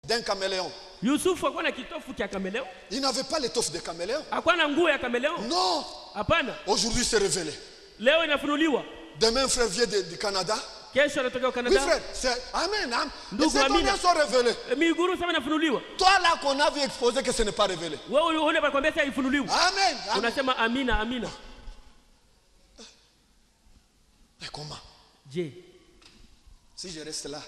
d'un caméléon. Yusufu alikuwa na kitofu cha kameleon. Il n'avait pas l'étoffe de caméléon. Hakuwa na nguo ya kameleon. Non. Hapana. Aujourd'hui c'est révélé. Leo inafunuliwa. Demain un frère vient du Canada. Kesho anatoka Canada. Oui frère, c'est amen. Ndugu ces amina. sont révélés. Miguru sasa inafunuliwa. Toi là qu'on avait exposé que ce n'est pas révélé. Wewe unaona bakwambia sasa ifunuliwa. Amen. Unasema amina amina. Mais comment? Je. Si je reste là.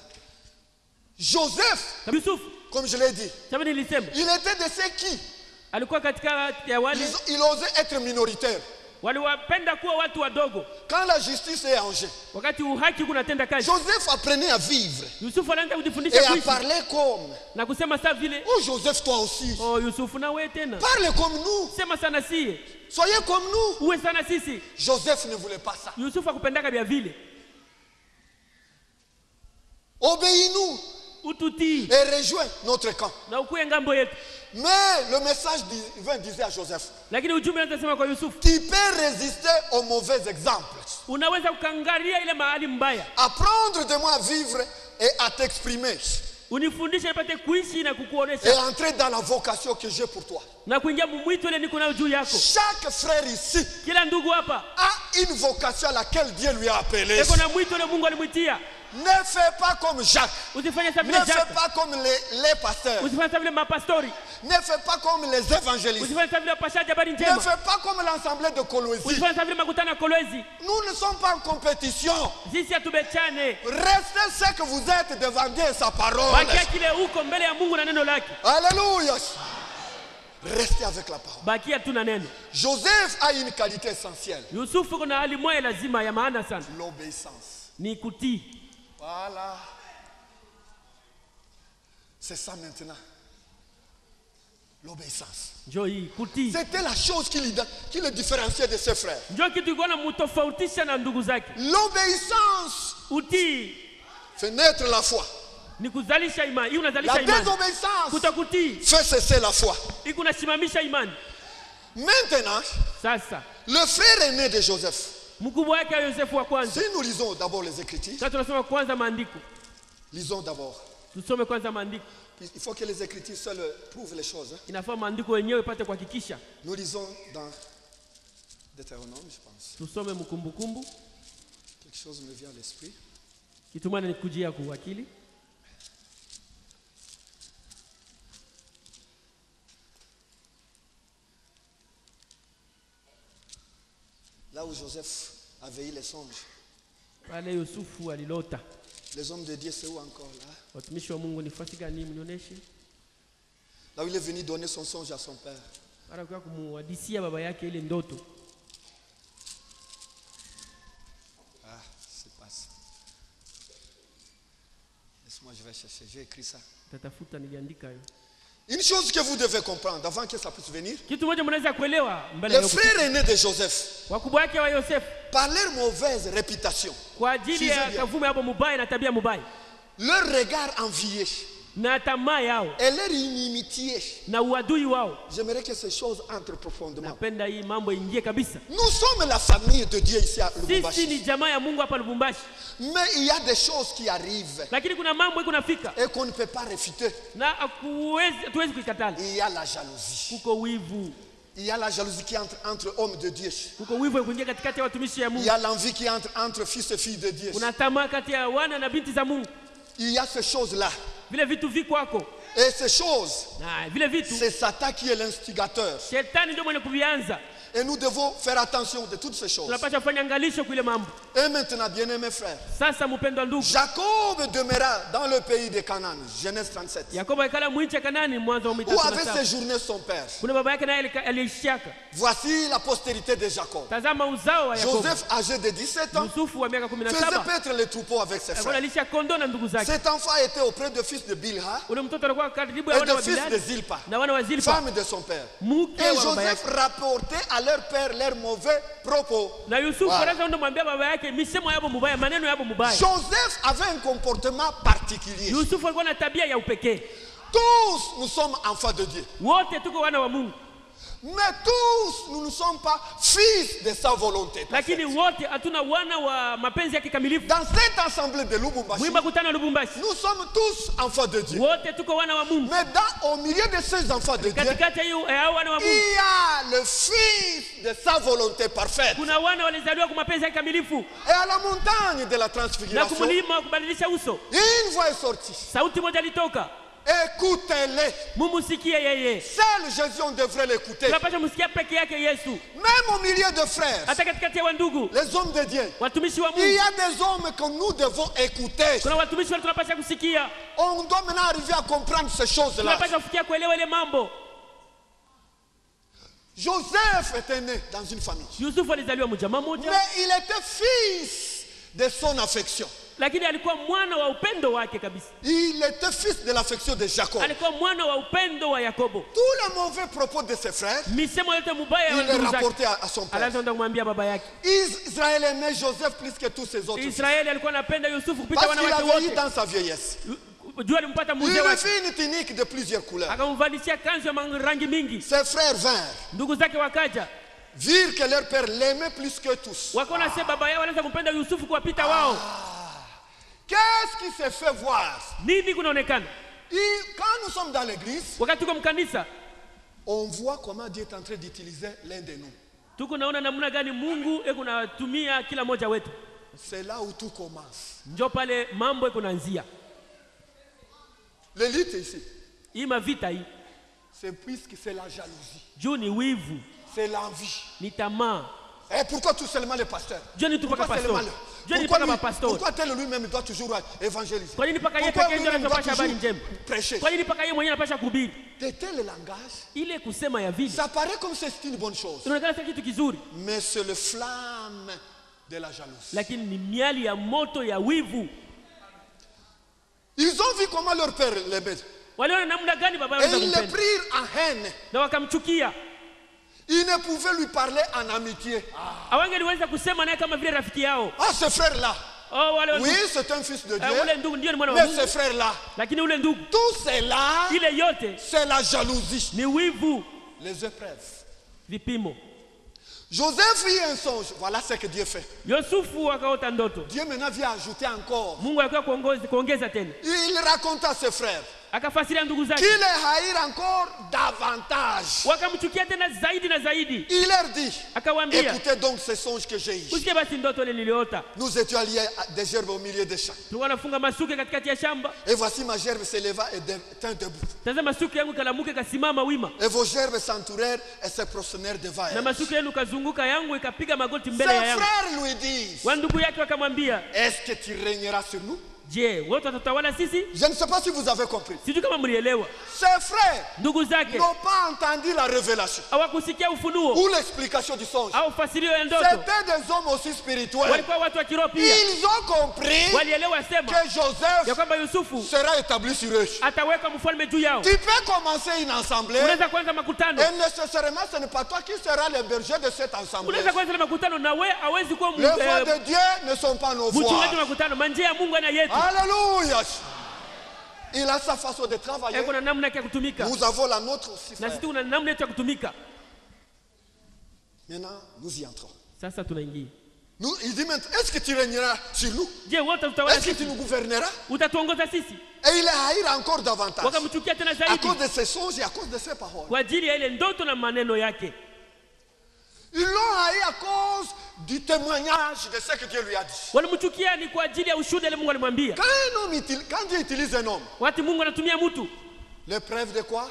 Joseph, Yusuf, comme je l'ai dit, il était de ceux qui il osait être minoritaire. Quand la justice est en jeu, Joseph apprenait à vivre et à parler comme. Oh Joseph, toi aussi. Parle comme nous. Soyez comme nous. Joseph ne voulait pas ça. Obéis-nous et rejoins notre camp. Mais le message divin disait à Joseph, tu peux résister aux mauvais exemples. Apprendre de moi à vivre et à t'exprimer. Et entrer dans la vocation que j'ai pour toi. Chaque frère ici a une vocation à laquelle Dieu lui a appelé. Ne fais pas comme Jacques. Ne fais pas comme les pasteurs. Ne fais pas comme les évangélistes. Ne fais pas comme l'assemblée de Colosie. Nous ne sommes pas en compétition. Restez ce que vous êtes devant Dieu et sa parole. Alléluia. Restez avec la parole. Joseph a une qualité essentielle. L'obéissance. Voilà. C'est ça maintenant. L'obéissance. C'était la chose qui le différenciait de ses frères. L'obéissance fait naître la foi. La désobéissance fait cesser la foi. Maintenant, le frère aîné de Joseph. Si nous lisons d'abord les Écritures, lisons d'abord. Il faut que les Écritures seules prouvent les choses. Nous lisons dans Deutéronome, je pense. Quelque chose me vient à l'esprit. Là où Joseph avait eu les songes. Les hommes de Dieu, c'est où encore là? Là où il est venu donner son songe à son père. Ah, c'est pas ça. Laisse-moi, je vais chercher. J'ai écrit ça. Une chose que vous devez comprendre avant que ça puisse venir. Les frères aînés de Joseph, par leur mauvaise réputation, leur regard envié et leur inimitié, j'aimerais que ces choses entrent profondément. Nous sommes la famille de Dieu ici à Lubumbashi. Mais il y a des choses qui arrivent et qu'on ne peut pas réfuter. Il y a la jalousie. Il y a la jalousie qui entre entre hommes de Dieu. Il y a l'envie qui entre entre fils et filles de Dieu. Il y a ces choses-là. Et ces choses, c'est Satan qui est l'instigateur. Et nous devons faire attention de toutes ces choses. Et maintenant, bien-aimés frères, Jacob demeura dans le pays de Canaan, Genèse 37. Où avait séjourné son père. Voici la postérité de Jacob. Joseph, âgé de 17 ans, faisait paître les troupeaux avec ses frères. Cet enfant était auprès de fils de Bilha et de fils de Zilpa, femme de son père. Et Joseph rapportait à leur père leurs mauvais propos. Voilà. Joseph avait un comportement particulier. Tous nous sommes enfants de Dieu. Mais tous, nous ne sommes pas fils de sa volonté. Lakini wote hatuna wana wa mapenzi yake kamilifu. Dans cette assemblée de Lubumbashi, nous sommes tous enfants de Dieu. Wote tuko wana wa Mungu. Mais au milieu de ces enfants de Dieu, il y a le fils de sa volonté parfaite. Kuna wana walizaliwa kwa mapenzi yake kamilifu. Et à la montagne de la transfiguration, une voix est sortie. Sauti moja ilitoka. Écoutez-les. Seul Jésus, on devrait l'écouter. Même au milieu de frères, les hommes de Dieu, il y a des hommes que nous devons écouter. On doit maintenant arriver à comprendre ces choses-là. Joseph était né dans une famille. Mais il était fils de son affection. Lakini alikuwa mwana wa upendo wake kabisa. Il était fils de l'affection de Jacob. Alikuwa mwana wa upendo wa Yakobo. Tous les mauvais propos de ses frères, misemo yote mubaya il les rapportait à son père. Alianza kumwambia baba yake. Israël aimait Joseph plus que tous ses autres. Israël alikuwa anapenda Yusufu kupita wana wake wote. Parce qu'il avait eu dans sa vieillesse. Il lui a fait une tunique de plusieurs couleurs. Akamvalishia kanzu ya rangi mingi. Ses frères vinrent. Ndugu zake wakaja. Virent que leur père l'aimait plus que tous. Wakaona sasa baba yao anaweza kumpenda Yusufu kuwapita wao. Qu'est-ce qui se fait voir? Quand nous sommes dans l'église, on voit comment Dieu est en train d'utiliser l'un de nous. C'est là où tout commence. Le lutte ici, c'est puisque c'est la jalousie. C'est l'envie. Et pourquoi tout seulement le pasteur? Pourquoi tel lui-même doit toujours évangéliser? Pourquoi lui-même doit toujours prêcher? De tels langages, ça paraît comme si c'était une bonne chose. Mais c'est le flamme de la jalousie. Ils ont vu comment leur père l'aimait. Et ils le prirent en haine. Il ne pouvait lui parler en amitié. Ah, ce frère-là. Oui, c'est un fils de Dieu. Mais ce frère-là, tout cela, c'est la jalousie. Les épreuves. Joseph vit un songe. Voilà ce que Dieu fait. Dieu maintenant vient ajouter encore. Il raconta à ses frères qu'il les haïr encore davantage. Il leur dit, écoutez donc ces songes que j'ai eus. Nous étions alliés à des gerbes au milieu des champs. Et voici ma gerbe s'éleva et tint debout. Et vos gerbes s'entourèrent et se prosternèrent devant elle. Ses frères lui disent, est-ce que tu régneras sur nous? Je ne sais pas si vous avez compris. Ses frères n'ont pas entendu la révélation ou l'explication du songe. C'était des hommes aussi spirituels. Ils ont compris que Joseph sera établi sur eux. Tu peux commencer une assemblée et nécessairement ce n'est pas toi qui seras le berger de cette assemblée. Les voix de Dieu ne sont pas nos voix. Alléluia. Il a sa façon de travailler. Nous avons la nôtre aussi, frère. Maintenant, nous y entrons. Il dit maintenant, est-ce que tu régneras sur nous? Est-ce que tu nous gouverneras? Et il a haïr encore davantage à cause de ses songes et à cause de ses paroles. Ils l'ont haï à cause du témoignage de ce que Dieu lui a dit. Quand Dieu utilise un homme, l'épreuve de quoi?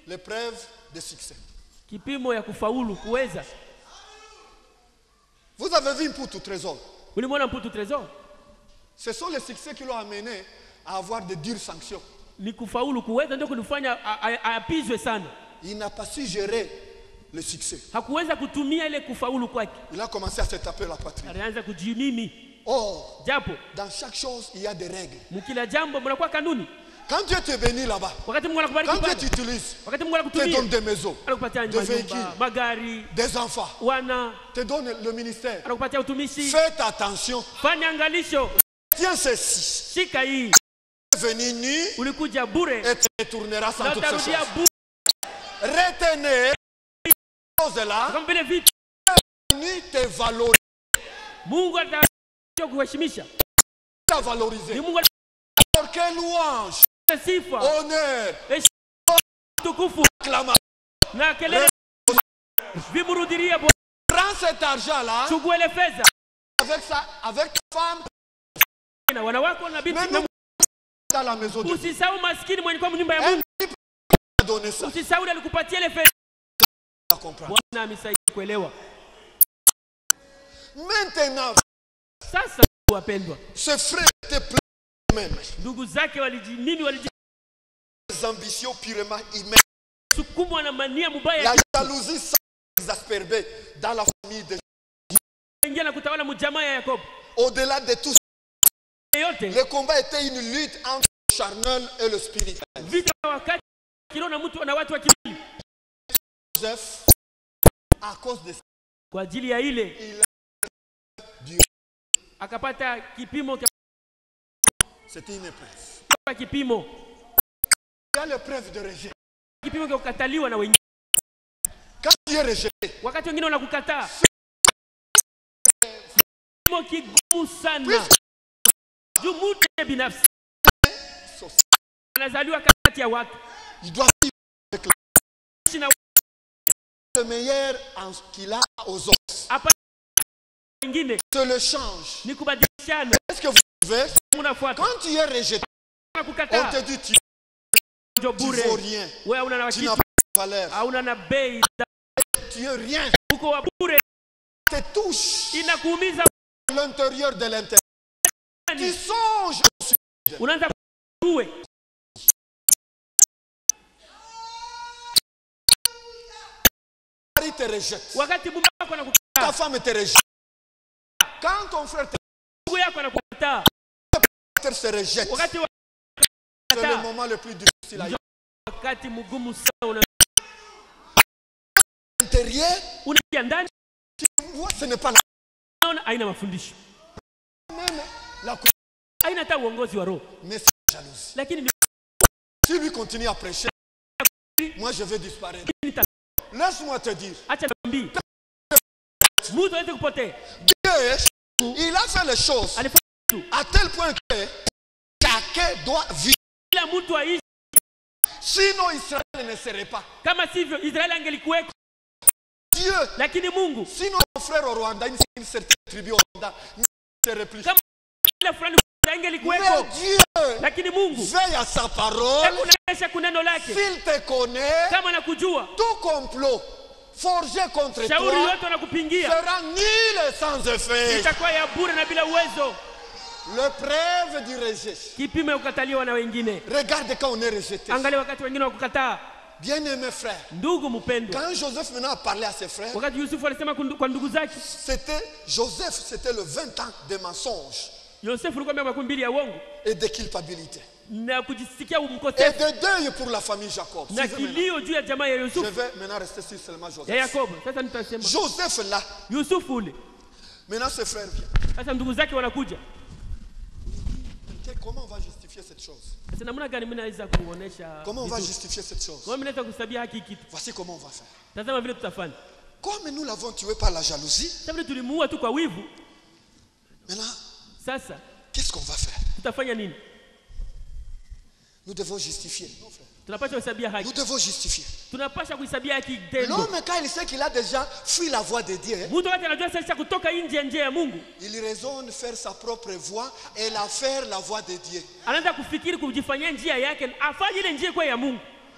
L'épreuve de succès. Vous avez vu Mputu Trésor? Ce sont les succès qui l'ont amené à avoir de dures sanctions. Il n'a pas su gérer le succès. Il a commencé à se taper la poitrine. Or, dans chaque chose, il y a des règles. Quand Dieu te bénit là-bas, quand Dieu t'utilise, te donne des maisons, des véhicules, des enfants, te donne le ministère, faites attention. Tiens ceci. Venir nu et te tournera sans toute chose. retenez choses-là. Kama vile vitu Ni te valoriser. Mungu atakuheshimisha. Ta valoriser. Ni Mungu pour quelle louange, sifa, honneur, tukufu, acclamation. Na kelele vimurudiria Bwana. Prends cet argent-là. Chukua ile fedha. Avec ça, avec ta femme. Na wanawako na binti dans la maison de Dieu. Usisahau maskini mwenye kwa nyumba ya Mungu. Usisahau alikupatia ile fedha. Bwana amisaidie kuelewa. Maintenant, sasa wapendwa, ce frère était plein même. Ndugu zake walijinini des ambitions purement humaines. Sukumwa na mania mbaya. La jalousie s'exaspérbait dans la famille de Ingia na kutawala mjamaa ya Yakobo. Au-delà de tout ça, le combat était une lutte entre le charnel et le spirituel. Vita wakati kiliona mtu na watu wa kimwili. Joseph, à cause de ça, kwa ajili ya ile akapata kipimo. C'était une épreuve. Kwa kipimo. Il y a l'épreuve de rejet. Kipimo cha kukataliwa na wengine. Quand tu es rejeté, wakati wengine wanakukataa, kipimo kigumu sana. Jumute binafsi anazaliwa kati ya watu. Il doit vivre avec le meilleur en ce qu'il a aux autres. C'est le change. Est-ce que vous pouvez? Quand tu es rejeté, on te dit tu ne vaux rien. Tu n'as pas de valeur. Tu es rien. Te touche l'intérieur de l'intérieur. Tu songes ensuite. Te rejette. Ta femme te rejette. Quand ton frère te rejette, c'est le moment le plus difficile à l'intérieur. Tu vois, ce n'est pas la mais c'est la jalousie. Si lui continue à prêcher, moi je vais disparaître. Laisse-moi te dire. Dieu, il a fait les choses à tel point que chacun doit vivre. Sinon Israël ne serait pas. Dieu, sinon mon frère au Rwanda, une certaine tribu au Rwanda, ne serait plus. Mais Dieu veille à sa parole. S'il te connaît, tout complot forgé contre toi sera nul et sans effet. Le preuve du rejet. Regarde quand on est rejeté. Bien-aimé frère, quand Joseph maintenant a parlé à ses frères, c'était le 20 ans de mensonges et de culpabilité et de deuil pour la famille Jacob. Je vais maintenant rester sur seulement Joseph. Joseph là, maintenant ses frères viennent. Comment on va justifier cette chose? Comment on va justifier cette chose? Voici comment on va faire. Comme nous l'avons tué par la jalousie, maintenant, qu'est-ce qu'on va faire? Nous devons justifier. Nous devons justifier. L'homme, quand il sait qu'il a déjà fui la voie de Dieu, il raisonne faire sa propre voie et la faire la voie de Dieu.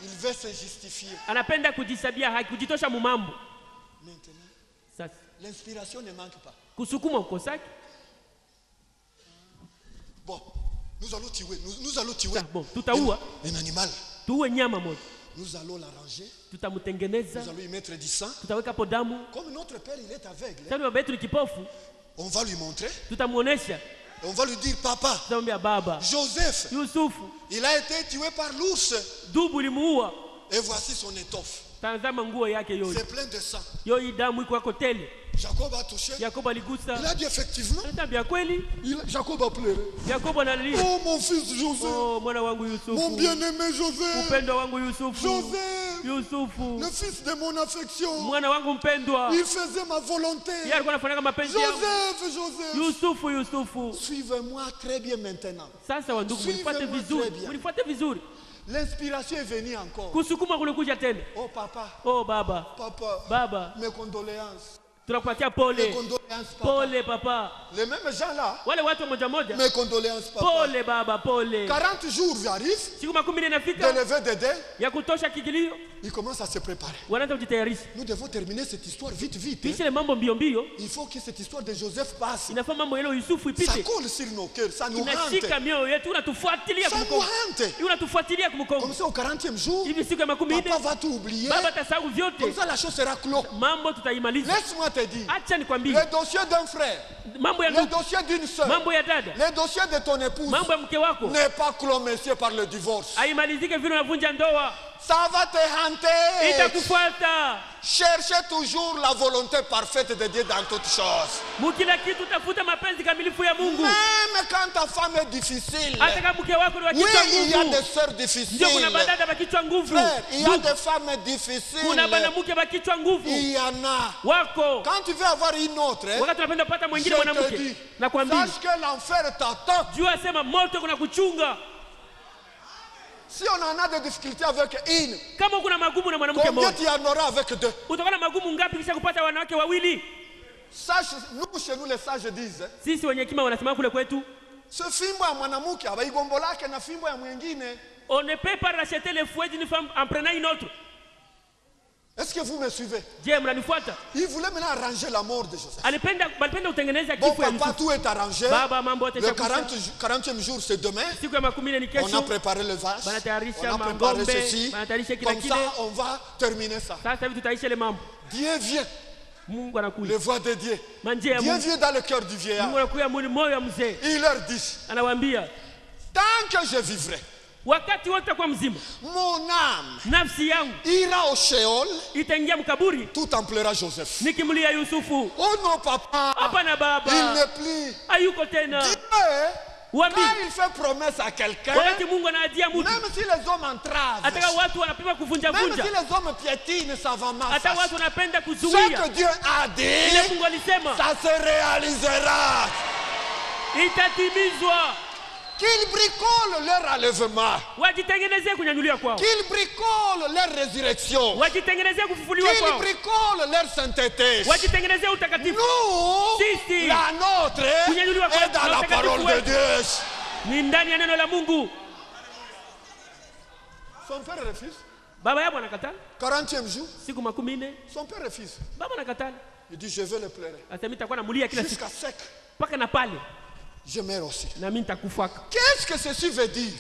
Il veut se justifier. Maintenant, l'inspiration ne manque pas. Bon, nous allons tuer un animal. Nous allons l'arranger. Nous allons y mettre du sang. Comme notre père il est aveugle, on va lui montrer. On va lui dire, papa, Joseph, il a été tué par l'ours. Et voici son étoffe. C'est plein de sang. Jacob a touché. Il a dit effectivement. Jacob a pleuré. Oh mon fils Joseph. Mon bien-aimé Joseph. Joseph. Yusufu, le fils de mon affection, mwana wangu mpendwa, il faisait ma volonté. Yeye alikuwa anafanya mapenzi yangu. Joseph, Yusufu, Yusufu. Suivez-moi très bien maintenant. Sasa wandugu, mnifuate vizuri. Mnifuate vizuri. L'inspiration est venue encore. Kusukuma kulikuja tena. Oh papa. Oh baba. Papa. Baba. Mes condoléances. Tunakupatia pole. Mes condoléances papa. Pole papa. Les mêmes gens là. Wale watu moja moja. Mes condoléances papa. Pole baba, pole. 40 jours arrivent. Siku 40 inafika. De lever des dés. Ya kutosha kikilio. Il commence à se préparer. Wanaanza kujitayarisha. Nous devons terminer cette histoire vite vite. Pisha mambo mbio mbio. Il faut que cette histoire de Joseph passe. Inafaa mambo yale Yusufu ipite. Ça colle sur nos cœurs, ça nous hante. Inashika mioyo yetu, unatufuatilia kumkongo. Unatufuatilia kumkongo. Comme ça au 40e jour. Hivi siku ya 40. Papa va tout oublier. Baba tasahau vyote. Comme ça la chose sera clos. Mambo tutaimaliza. Laisse-moi te dire. Acha nikwambie. Le dossier d'un frère. Mambo ya ndugu. Le dossier d'une sœur. Mambo ya dada. Le dossier de ton épouse. Mambo ya mke wako. N'est pas clos monsieur par le divorce. Haimalizike vile unavunja ndoa. Ça va te hanter. Itakufuata. Cherchez toujours la volonté parfaite de Dieu dans toutes choses. Mukila kitu tafuta mapenzi kamilifu ya Mungu. Même quand ta femme est difficile. Hata kama mke wako ni wa kichwa nguvu. Oui, il y a des sœurs difficiles. Ndio kuna badada wa kichwa nguvu. Frère, il y a des femmes difficiles. Kuna banamuke wa kichwa nguvu. Il y en a. Wako. Quand tu veux avoir une autre, wakati unapenda kupata mwingine mwanamke, nakwambia sache que l'enfer t'attend. Jua sema moto kuna kuchunga. Si on en a des difficultés avec une, kama kuna magumu na mwanamke combien mmoja, tu en auras avec deux? utakuwa na magumu ngapi kisha kupata wanawake wawili? Sache, nous chez nous les sages disent, sisi wenye hekima wanasema kule kwetu, ce fimbo ya mwanamke abaigombolake na fimbo ya mwingine. On ne peut pas racheter les fouets d'une femme en prenant une autre. Est-ce que vous me suivez? Je mnanifuata? Il voulait maintenant arranger la mort de Joseph. Alipenda utengeneza bon, kifo ya papa, tout est arrangé. Baba, mambo yote le 40e jour c'est demain. Siku ya 40 ni kesho. On a préparé le vache. On a préparé ceci. Comme ça on va terminer ça. Sasa hivi tutaisha ile mambo. Dieu vient. Mungu anakuja. Le voix de Dieu. Dieu vient dans le cœur du vieillard. Mungu anakuja moyo wa mzee. Il leur dit, anawaambia, tant que je vivrai, wakati wote kwa mzima, mon âme nafsi yangu ira au Sheol, itaingia mkaburi, tout en pleurant Joseph. Nikimlia Yusufu. Oh non papa, hapana baba, il n'est plus. Hayuko tena. Quand il fait promesse à quelqu'un, même si les hommes entravent, même si les hommes piétinent sa face, ce que Dieu a dit, ça se réalisera. Qu'ils bricolent leur enlèvement, qu'ils bricolent leur résurrection, qu'ils bricolent leur sainteté. Nous, la nôtre est dans la parole de Dieu. Son père refuse. 40e jour, son père refuse. Il dit, je vais le pleurer jusqu'à sec. Je meurs aussi. Qu'est-ce que ceci veut dire?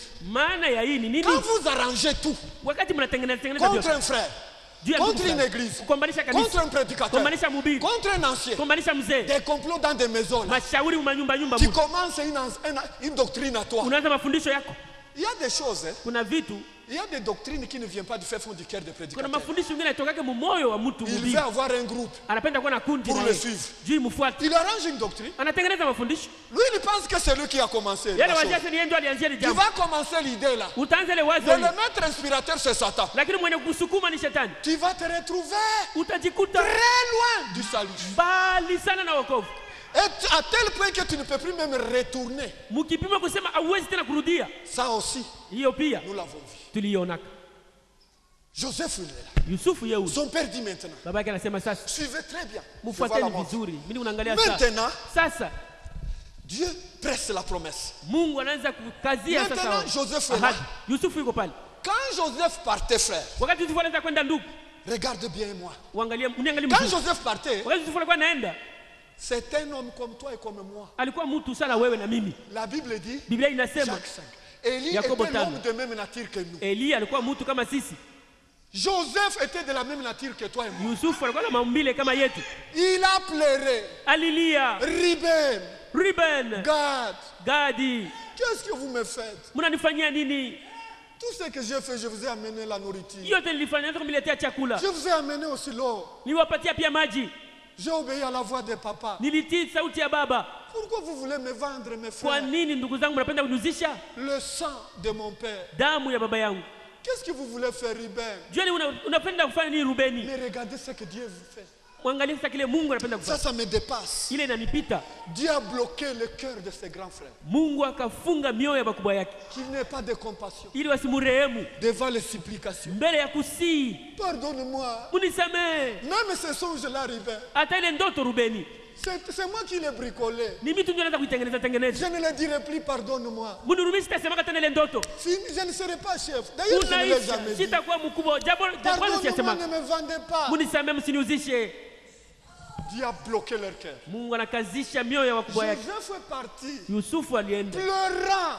Quand vous arrangez tout contre un frère, contre une église, contre un prédicateur, contre un ancien, des complots dans des maisons là, tu commences une doctrine à toi. Il y a des choses, il y a des doctrines qui ne viennent pas du fait fond du cœur des prédicateurs. Il veut avoir un groupe pour le suivre. Il arrange une doctrine. Lui, il pense que c'est lui qui a commencé la chose. Tu vas commencer l'idée là. Le maître inspirateur, c'est Satan. Tu vas te retrouver très loin du salut. Et à tel point que tu ne peux plus même retourner. Ça aussi, nous l'avons vu. Joseph est là. Son père dit maintenant, suivez très bien. Maintenant, Dieu presse la promesse. Maintenant, Joseph est là. Quand Joseph partait, frère, regarde bien moi. Quand Joseph partait, c'est un homme comme toi et comme moi. La Bible dit, Jacques 5. Élie était l'homme de même nature que nous. Joseph était de la même nature que toi et moi. Il a pleuré. Ruben, Gad, qu'est-ce que vous me faites? Tout ce que j'ai fait, je vous ai amené la nourriture. Je vous ai amené aussi l'eau. J'ai obéi à la voix de papa. Pourquoi vous voulez me vendre, mes frères? Le sang de mon père. Qu'est-ce que vous voulez faire, Ruben? Mais regardez ce que Dieu vous fait. Ça me dépasse. Dieu a bloqué le cœur de ses grands frères. Qu'il n'ait pas de compassion devant les supplications. Pardonne-moi. Même ce songe-là, Ruben, c'est moi qui l'ai bricolé. Je ne le dirai plus, pardonne-moi. Je ne serai pas chef. D'ailleurs, je ne l'ai jamais dit. Pardonne-moi, ne me vendez pas. Dieu a bloqué leur cœur. Joseph est parti pleurant.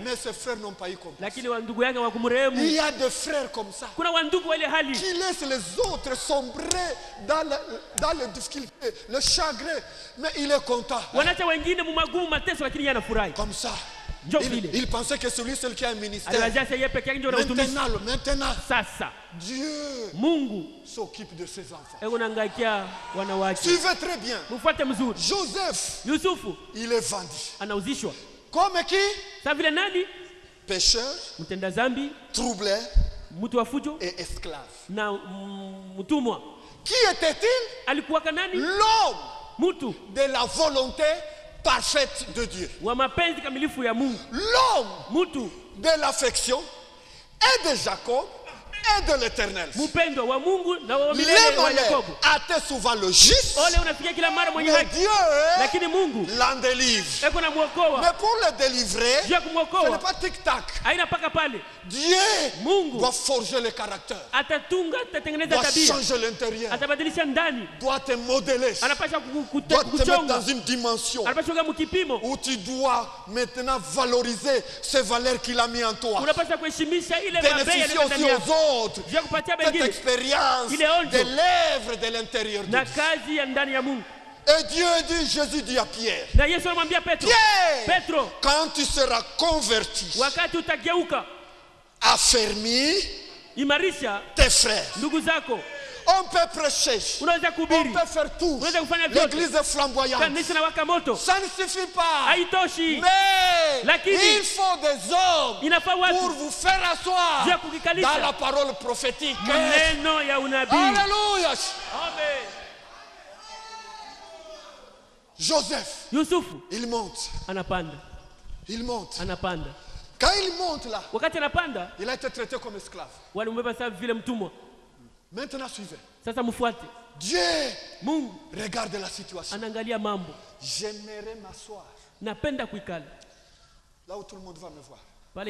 Mais ses frères n'ont pas eu compassion. Il y a des frères comme ça qui laissent les autres sombrer dans les difficultés, le chagrin, mais il est content. Comme ça. Il pensait que celui seul qui a un ministère. Maintenant, Dieu s'occupe de ses enfants. Suivez très bien. Joseph, il est vendu. Comme qui? Pécheur, troubleur et esclave. Qui était-il? L'homme de la volonté parfaite de Dieu. L'homme de l'affection et de Jacob et de l'Éternel. Les malheurs atteint souvent le juste, mais Dieu l'en délivre. Mais pour le délivrer, ce n'est pas tic-tac. Dieu doit forger le caractère, doit changer l'intérieur, doit te modeler, doit te mettre dans une dimension où tu dois maintenant valoriser ces valeurs qu'il a mis en toi, bénéficier aussi aux autres cette expérience des lèvres de l'intérieur de Dieu. Et Dieu dit, Jésus dit à Pierre, Pierre, quand tu seras converti, affermi tes frères, on peut prêcher, on peut faire tout, l'église est flamboyante, ça ne suffit pas, mais il faut des hommes pour vous faire asseoir dans la parole prophétique. Alléluia. Joseph, il monte. Il monte. Quand il monte là, il a été traité comme esclave. Maintenant suivez. Dieu regarde la situation. J'aimerais m'asseoir là où tout le monde va me voir. Non,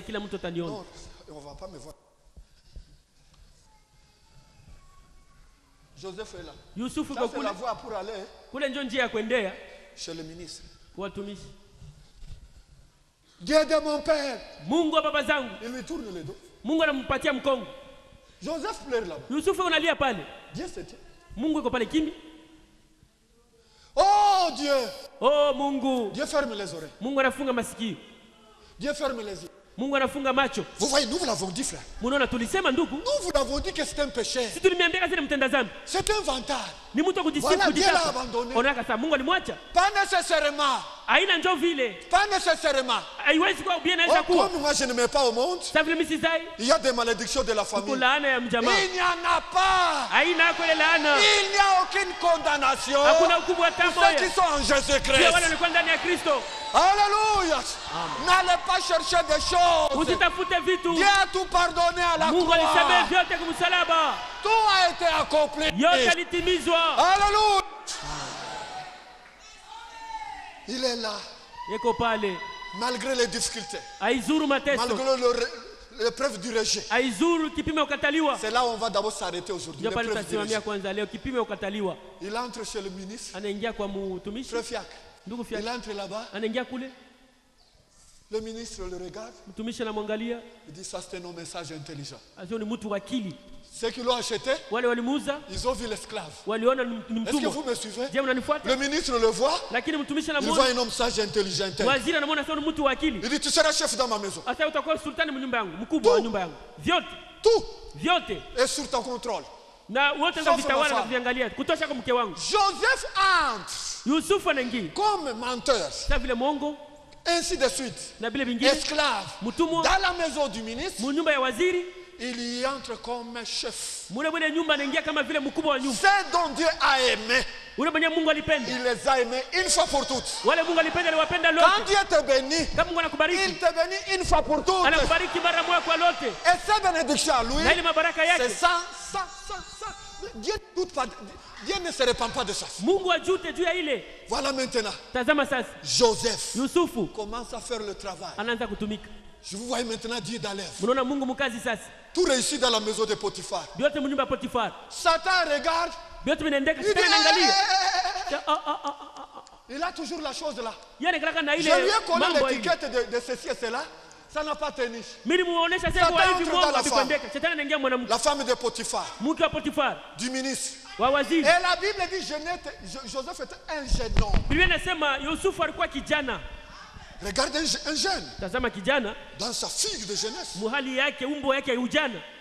on ne va pas me voir. Joseph est là. Ça c'est la voie pour aller chez le ministre. Dieu de mon père. Il lui tourne le dos. Joseph pleure là-bas. Dieu se tient. Oh Dieu. Dieu ferme les oreilles. Dieu ferme les yeux. Vous voyez, nous vous l'avons dit, frère. Nous vous l'avons dit que c'est un péché. C'est un vantard. Voilà, Dieu l'a abandonné. Pas nécessairement. Pas nécessairement. Comme moi je ne mets pas au monde, il y a des malédictions de la famille. Il n'y en a pas. Il n'y a aucune condamnation pour ceux qui sont en Jésus-Christ. Alléluia. N'allez pas chercher des choses. Dieu a tout pardonné à la croix. Tout a été accompli. Alléluia. Il est là. Malgré les difficultés, malgré l'épreuve du rejet. C'est là où on va d'abord s'arrêter aujourd'hui. Il entre chez le ministre. Frère Fiac. Il entre là-bas. Le ministre le regarde. Il dit, ça c'est un message intelligent. Ceux qui l'ont acheté, ils ont vu l'esclave. Est-ce que vous me suivez? Le ministre le voit. Il voit un homme sage et intelligent. Il dit, tu seras chef dans ma maison. Tout est sous ton contrôle. Joseph entre comme menteur ainsi de suite. Esclave. Dans la maison du ministre, il y entre comme chef. C'est dont Dieu a aimé. Il les a aimés une fois pour toutes. Quand Dieu te bénit, il te bénit une fois pour toutes. Et sa bénédiction à lui, c'est ça. Dieu ne se répand pas de ça. Voilà maintenant. Joseph commence à faire le travail. Je vous vois maintenant Dieu dans l'œuvre. Tout réussit dans la maison de Potiphar. Satan regarde. Il a toujours la chose là. Je lui ai collé l'étiquette de ceci et cela. Ça n'a pas tenu. La femme de Potiphar. Du ministre. Et la Bible dit Joseph était un jeune homme. Regardez un jeune. Dans sa figue de jeunesse.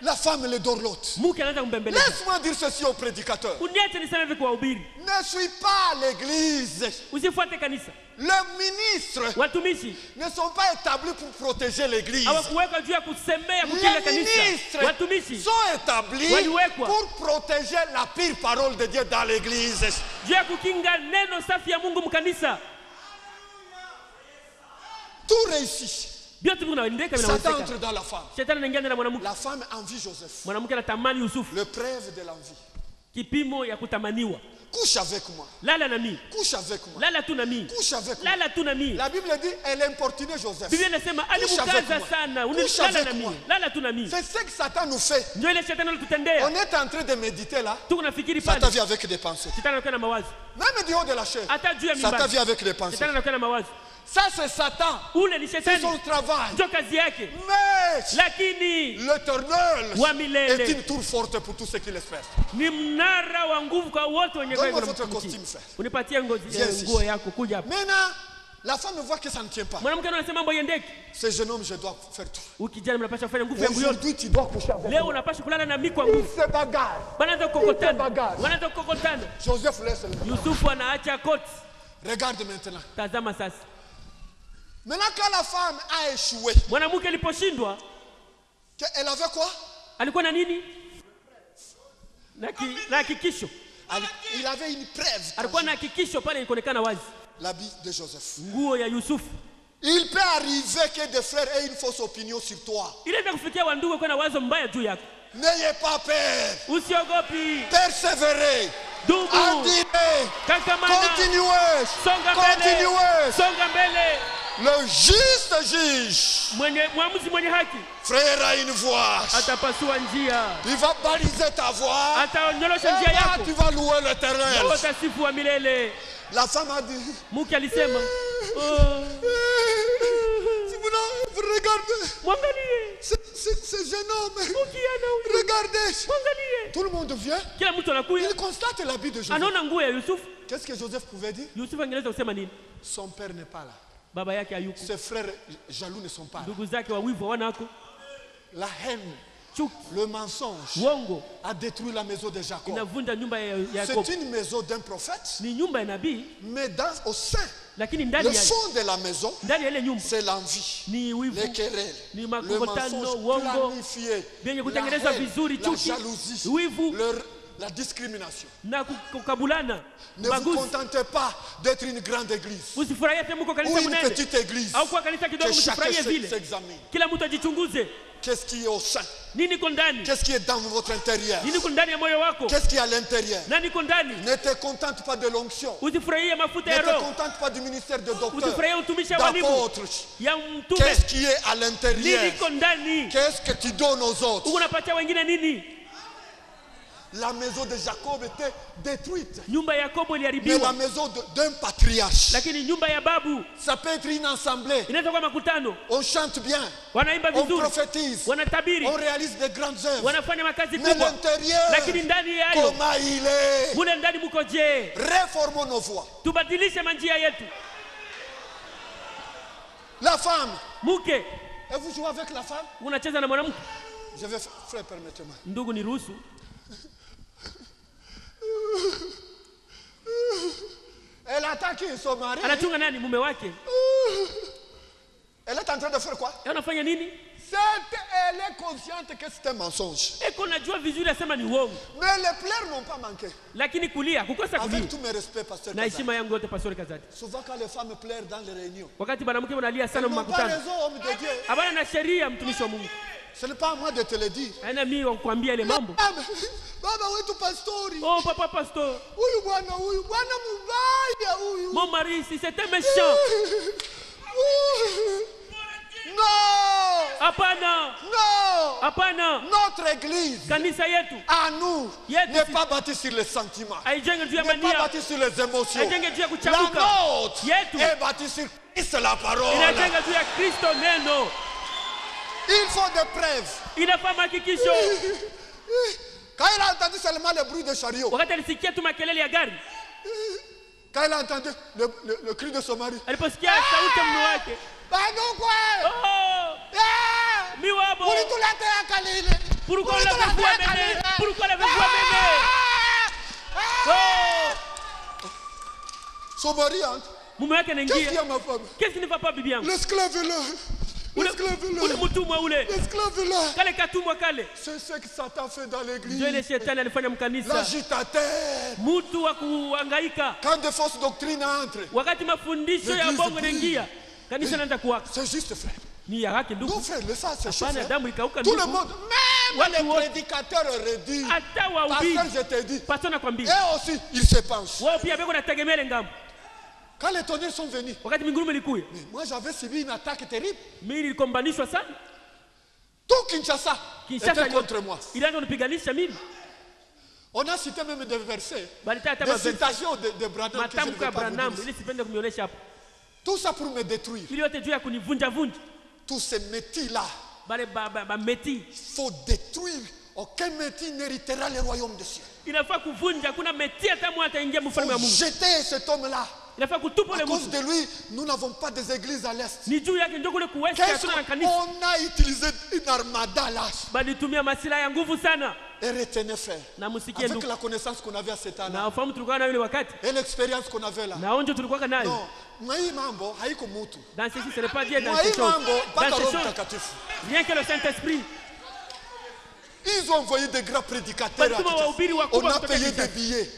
La femme le dorlote. Laisse-moi dire ceci au prédicateur. Ne suis pas l'église. Les ministres ne sont pas établis pour protéger l'église. Les ministres sont établis pour protéger la pire parole de Dieu dans l'église. Tout réussit. Satan entre dans la femme. La femme envie Joseph. Le preuve de l'envie. Couche avec moi. Couche avec moi. Couche avec moi. La Bible dit elle importunait Joseph. Couche avec moi. C'est ce que Satan nous fait. On est en train de méditer là. Satan vient avec des pensées. Même du haut de la chair. Satan vient avec des pensées. Ça c'est Satan. C'est son travail. Mais l'Éternel est une tour forte pour tous ceux qui l'espèrent. Donne-moi votre costume, frère. Viens ici. Maintenant, la femme voit que ça ne tient pas. Ce jeune homme, je dois faire tout. Aujourd'hui, tu dois coucher avec lui. Il se bagarre. Joseph laisse le bagarre. Regarde maintenant. Maintenant, quand la femme a échoué, elle avait quoi? Il avait une preuve. L'habit de Joseph. Il peut arriver que des frères aient une fausse opinion sur toi. N'ayez pas peur. Persévérez. Continuez. Le juste juge, frère, a une voix. Il va baliser ta voix. Et là, tu vas louer l'Éternel. La femme a dit, vous regardez ce jeune homme. Regardez. Tout le monde vient. Il constate l'habit de Joseph. Qu'est-ce que Joseph pouvait dire? Son père n'est pas là. Ses frères jaloux ne sont pas là. La haine, le mensonge a détruit la maison de Jacob. C'est une maison d'un prophète, mais au sein, le fond de la maison, c'est l'envie, les querelles, le mensonge planifié, la haine, la jalousie, la discrimination. Ne vous contentez pas d'être une grande église ou une petite église. Que chacun s'examine. Qu'est-ce qui est au sein? Qu'est-ce qui est dans votre intérieur? Qu'est-ce qui est à l'intérieur? Ne te contente pas de l'onction. Ne te contente pas du ministère de docteur, d'apôtre. Qu'est-ce qui est à l'intérieur? Qu'est-ce que tu donnes aux autres? La maison de Jacob était détruite. Mais la maison d'un patriarche, ça peut être une assemblée. On chante bien, on prophétise, on réalise de grandes œuvres. Mais l'intérieur, comment il est? Réformons nos voies. La femme. Et vous jouez avec la femme? Je vais, frère, permettez-moi. Elle attaque son mari. Elle est en train de faire quoi? Anafanya nini? Elle est consciente que c'est un mensonge. Najua vizuri asema ni uongo. Mais les pleurs n'ont pas manqué. Lakini kulia, kukosa kulia. Avec tous mes respects, pasteur. Na heshima yangu yote pastor Kazadi. Souvent quand les femmes pleurent dans les réunions. Wakati banamuke wanalia sana mmakutano. Pas raison, homme de Dieu. Abana na sheria mtumishi wa Mungu. Ce n'est pas à moi de te le dire. Haina mimi wa kukuambia ile mambo. Baba wetu pastori. Oh papa pastor. Huyu bwana mbaya huyu. Mon mari, si c'était méchant. Non! Hapana! Non! Hapana! Notre église, kanisa yetu, à nous, n'est pas bâtie sur les sentiments, n'est pas bâtie sur les émotions. La nôtre est bâtie sur Christ, la parole. Il faut des preuves. Quand il a entendu seulement le bruit de chariot, quand il a entendu le cri de son mari, pourquoi l'avez-vous amené? Son mari entre. Qu'est-ce qu'il y a, ma femme? Qu'est-ce qui ne va pas, bibi yangu? L'esclave est là. L'esclave est là. L'esclave est là. C'est ce que Satan fait dans l'église. L'agitateur. Quand des fausses doctrines entrent, c'est juste, frère. Non, frère, le sang c'est chaud. Tout le monde, même les prédicateurs réduits. Pasteur, je te dis. Et aussi, ils se penchent. Quand les tonnerres sont venus, moi j'avais subi une attaque terrible. Tout Kinshasa était contre moi. On a cité même des versets, des citations de Branham que je ne vais pas vous dire. Tout ça pour me détruire. Tous ces métis-là, il faut détruire. Aucun métis n'héritera le royaume des cieux. Il faut jeter cet homme-là. À cause de lui, nous n'avons pas des églises à l'est. On a utilisé une armada là. Et retenez, frère, avec la connaissance qu'on avait à cet âge-là et l'expérience qu'on avait là. Non, dans ceci, ce n'est pas Dieu dans ces choses. Rien que le Saint-Esprit. Ils ont envoyé des grands prédicateurs. On a payé des billets.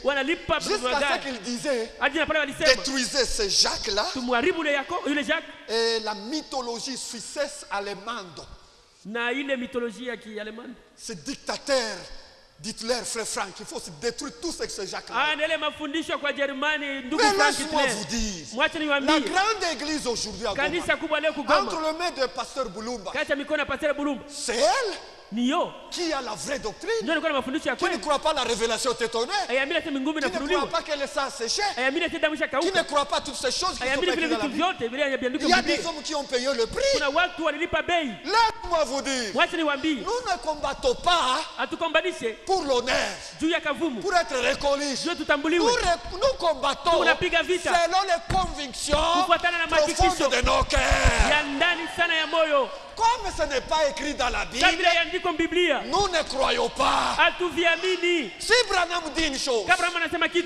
Jusqu'à ce qu'ils disaient, détruisez ces Jacques-là. Et la mythologie suissesse allemande. Ce dictateur d'Hitler, frère Franck, il faut se détruire tous ces Jacques-là. Mais laisse-moi vous dire, la grande église aujourd'hui à Goma, entre les mains de pasteur Boulumba, c'est elle qui a la vraie doctrine, qui ne croit pas à la révélation tétonnaire, qui ne croit pas que le sang séché, qui ne croit pas à toutes ces choses qui sont écrites dans la Bible. Il y a des hommes qui ont payé le prix. Laisse-moi vous dire, nous ne combattons pas pour l'honneur, pour être reconnus. Nous combattons selon les convictions profondes de nos cœurs. Comme ce n'est pas écrit dans la Bible, nous ne croyons pas. Si Branham dit une chose,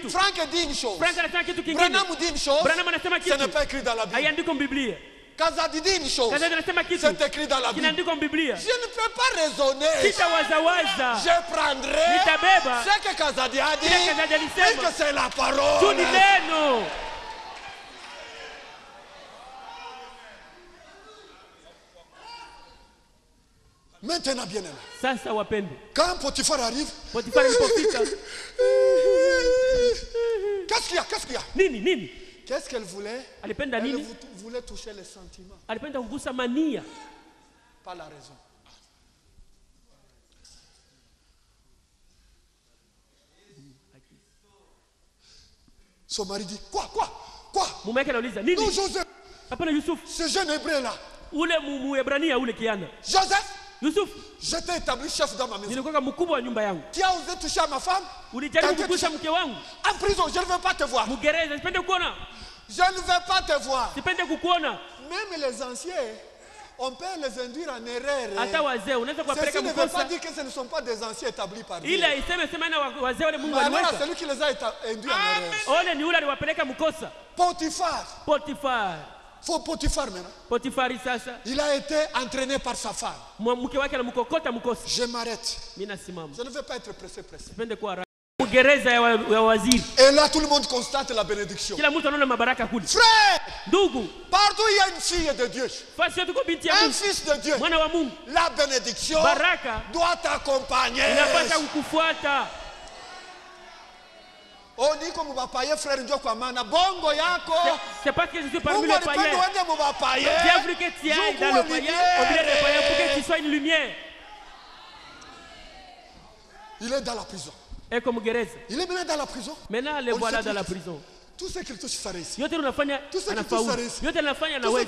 Franck dit une chose, Branham dit une chose, ce n'est pas écrit dans la Bible. Kazadi dit une chose, c'est écrit dans la Bible. Je ne peux pas raisonner. Je prendrai ce que Kazadi a dit et que c'est la parole. Maintenant, bien aimé. Quand Potiphar arrive, qu'est-ce qu'il y a? Qu'est-ce qu'elle voulait? Elle voulait toucher les sentiments. Pas la raison. Son mari dit, quoi? Non, Joseph. Ce jeune hébreu là. Joseph, je t'ai établi chef dans ma maison. Tu as osé toucher à ma femme? En prison, je ne veux pas te voir. Je ne veux pas te voir. Même les anciens, on peut les induire en erreur. Ceci ne veut pas dire que ce ne sont pas des anciens établis par Dieu. Alors, celui qui les a induits en erreur. Potiphar. Faut Potiphar maintenant. Potifari sasa. Il a été entraîné par sa femme. Mke wake anamkokota mkosi. Je m'arrête. Mimi nasimama. Je ne veux pas être pressé. Sipende kuwa haraka. Gereza ya waziri. Et là tout le monde constate la bénédiction. Kila mtu anaona mabaraka kule. Frère, ndugu, partout il y a une fille de Dieu. Fasi yote kwa binti ya Mungu. Un fils de Dieu. Mwana wa Mungu. La bénédiction baraka doit t'accompagner. Inapaswa kukufuata. On dit comme va payer frère ndio kwa maana bongo yako. C'est pas que je suis parmi les païens. Dieu veut que tu ailles dans le païen, au milieu des païens, pour que tu sois une lumière. Il est dans la prison. Et comme gereza. Il est maintenant dans la prison. Maintenant le voilà dans la prison. Tout ce qu'il touche ça réussit. Yote unafanya anafaulu. Yote anafanya na wewe.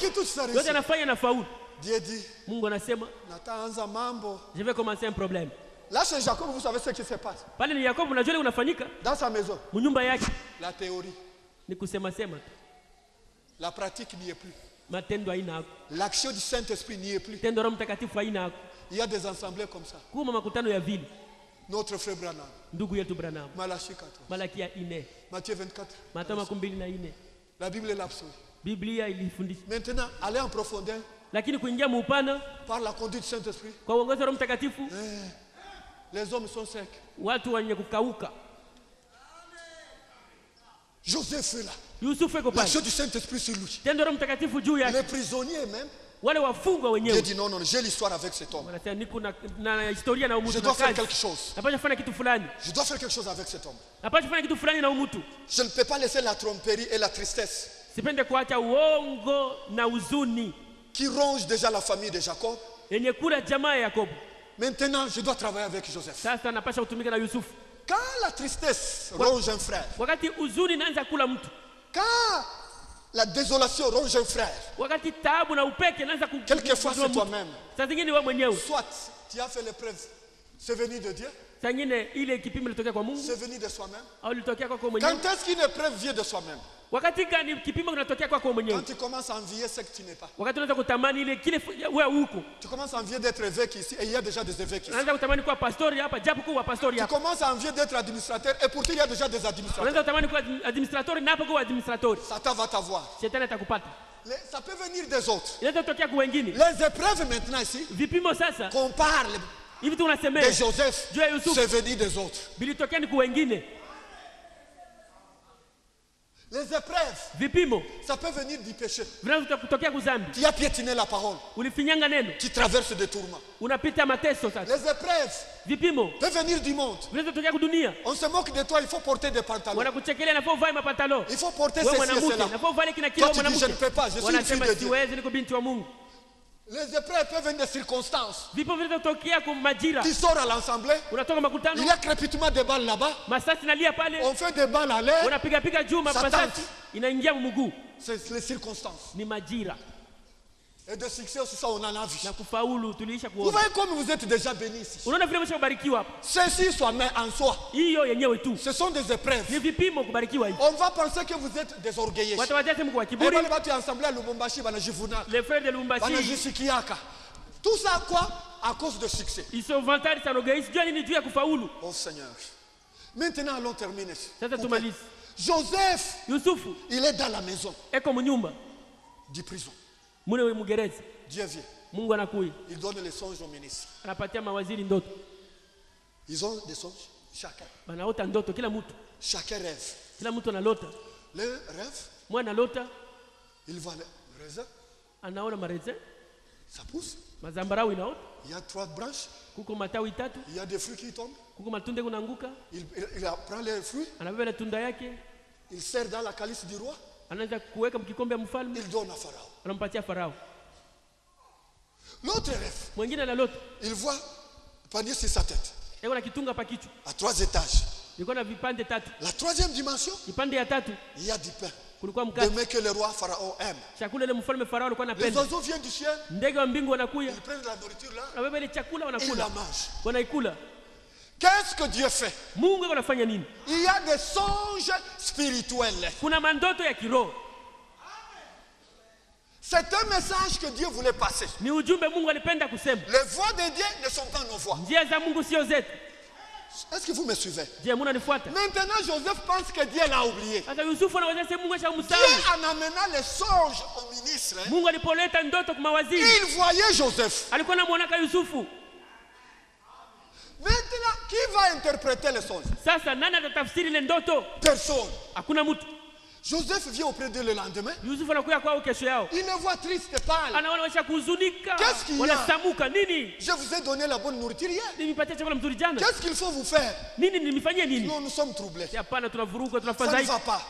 Yote anafanya na faulu. Dieu dit. Mungu anasema. Nataanza mambo. Je vais commencer un problème. Là c'est Jacob, vous savez ce qui se passe. Pale ni Jacob, unajua unafanyika dans sa maison. Mnyumba yake. La théorie. Ni kusema sema. La pratique n'y est plus. Matendo haina hapo. L'action du Saint-Esprit n'y est plus. Tendo Roho Mtakatifu haina hapo. Il y a des assemblées comme ça. Kuma makutano ya vile. Notre frère Branham. Ndugu yetu Branham. Malachie 14. Malakia 4. Matthieu 24. Mathayo 24. La Bible est l'absolu. Biblia ilifundisha. Maintenant, aller en profondeur. Lakini kuingia muupana par la conduite du Saint-Esprit. Kwa uongozi wa Roho Mtakatifu. Les hommes sont secs. Watu wenye kukauka. Joseph est là. Yusuf eko pale. L'action du Saint-Esprit sur lui. Tendo Roho Mtakatifu juu yake. Les prisonniers même. Wale wafungwa wenyewe. Dieu dit non, j'ai l'histoire avec cet homme. Wanasema niko na historia na umutu. Je dois faire quelque chose. Napaswa kufanya kitu fulani. Je dois faire quelque chose avec cet homme. Napaswa kufanya kitu fulani na umutu. Je ne peux pas laisser la tromperie et la tristesse. Sipende kuacha uongo na huzuni. Qui ronge déjà la famille de Jacob. Yenye kula jamaa ya Yakobo. Maintenant, je dois travailler avec Joseph. Sasa napaswa kutumika na Yusuf. Quand la tristesse ronge un frère. Wakati huzuni inaanza kula mtu. Quand la désolation ronge un frère. Wakati taabu na upeke inaanza kukula. Quelquefois c'est toi-même. Sasa zingine wewe mwenyewe. Soit tu as fait l'épreuve. C'est venu de Dieu. Sasa nyingine ile kipimo ilitokea kwa Mungu. C'est venu de soi-même. Au ilitokea kwako mwenyewe. Quand est-ce qu'une épreuve vient de soi-même? Wakati gani kipimo kinatokea kwako mwenyewe? Quand tu commences à envier ce que tu n'es pas. Wakati unaanza kutamani ile kile wewe huko. Tu commences à envier d'être évêque ici et il y a déjà des évêques ici. Unaanza kutamani kuwa pastori hapa japo kuwa pastori hapa. Tu commences à envier d'être administrateur et pourtant il y a déjà des administrateurs. Unaanza kutamani kuwa administrateur na hapo kuwa administrateur. Satan va t'avoir. Shetani atakupata. Ça peut venir des autres. Inaweza kutokea kwa wengine. Les épreuves maintenant ici. Vipimo sasa. Qu'on parle. Hivi tu unasemea. De Joseph. C'est venu des autres. Bilitokea ni kwa wengine. Les épreuves. Vipimo. Ça peut venir du péché. Vinaweza kutokea kuzambi. Tu as piétiné la parole. Ulifinyanga neno. Tu traverses des tourments. Unapita mateso sasa. Les épreuves. Vipimo. Peut venir du monde. Vinaweza kutokea kwa dunia. On se moque de toi, il faut porter des pantalons. Wanakuchekelea nafaa uvae mapantalo. Il faut porter ceci et cela. Nafaa uvae kina kile mwanamke. Je ne peux pas, je suis une fille de Dieu. Siwezi niko binti wa Mungu. Les épreuves peuvent venir des circonstances. Vipo vinatokea kwa majira. Tu sors à l'assemblée. Unatoka makutano. Il y a crépitement des balles là-bas. Masasi nalia pale. On fait des balles à l'air. Unapiga piga juu masasi. Inaingia mguu. C'est les circonstances. Ni majira. Et de succès aussi ça on en a vu. Na kufaulu tuliisha kuona. Vous voyez comme vous êtes déjà bénis ici. Unaona vile umeshabarikiwa hapa. Ceci soit mais en soi. Hiyo yenyewe tu. Ce sont des épreuves. Ni vipimo kubarikiwa hivi. On va penser que vous êtes des orgueilleux. Watu wajaze mko wa kiburi. Wale watu ensemble à Lubumbashi banajivuna. Les frères de Lubumbashi. Banajisikiaka. Tout ça quoi? À cause de succès. Ils sont vantards sana orgueil. Sijui nini juu ya kufaulu. Oh Seigneur. Maintenant allons terminer. Sasa tumalize. Joseph. Yusufu. Il est dans la maison. Eko mnyumba. Du prison. Mune we mgereza. Dieu vient. Mungu anakuja. Il donne les songes aux ministres. Anapatia mawaziri ndoto. Ils ont des songes chacun. Banaota ndoto kila mtu. Chacun rêve. Kila mtu analota. Le rêve. Mwana analota. Il voit le raisin. Anaona maraisin. Ça pousse. Mazambarau inaota. Il y a 3 branches. Kuko matawi 3. Il y a des fruits qui tombent. Kuko matunda kunaanguka. Il prend les fruits. Anabeba tunda yake. Il sert dans la calice du roi. Anaanza kuweka mkikombe ya mfalme. Il donne à Pharaon. Anampatia Farao. L'autre rêve. Mwingine analota. Il voit panier sur sa tête. Yeye anakitunga pa kichwa. À 3 étages. Ilikuwa na vipande 3. La 3e dimension. Kipande ya 3. Il y a du pain. Kulikuwa mkate. De que le roi Pharaon aime. Chakula ile mfalme Farao alikuwa anapenda. Les oiseaux viennent du ciel. Ndege wa mbingu wanakuja. Ils prennent la nourriture là. Wanabeba ile chakula wanakula. Ils la mangent. Wanaikula. Qu'est-ce que Dieu fait? Mungu anafanya nini? Il y a des songes spirituels. Kuna mandoto ya kiroho. C'est un message que Dieu voulait passer. Ni ujumbe Mungu alipenda kusema. Les voies de Dieu ne sont pas nos voies. Njia za Mungu sio zetu. Est-ce que vous me suivez? Maintenant, Joseph pense que Dieu l'a oublié. Dieu en amenant les songes au ministre, il voyait Joseph. Maintenant, qui va interpréter les songes? Personne. Joseph vient auprès d'eux le lendemain. Il le voit triste et pâle. Qu'est-ce qu'il y a? Je vous ai donné la bonne nourriture hier. Qu'est-ce qu'il faut vous faire? Non, nous sommes troublés. Ça ne va pas.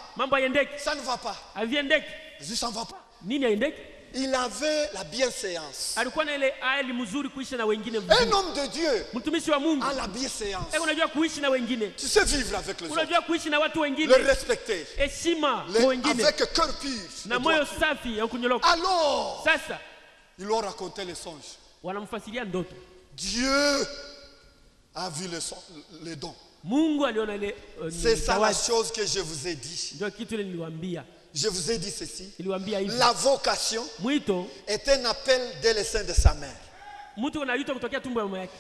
Ça ne va pas. Ça ne va pas. Il avait la bienséance. Un homme de Dieu a la bienséance. Tu sais vivre avec les autres, le respecter, avec cœur pur. Alors, ils leur racontaient les songes. Dieu a vu les dons. C'est ça la chose que je vous ai dit. Je vous ai dit ceci. La vocation est un appel dès le sein de sa mère.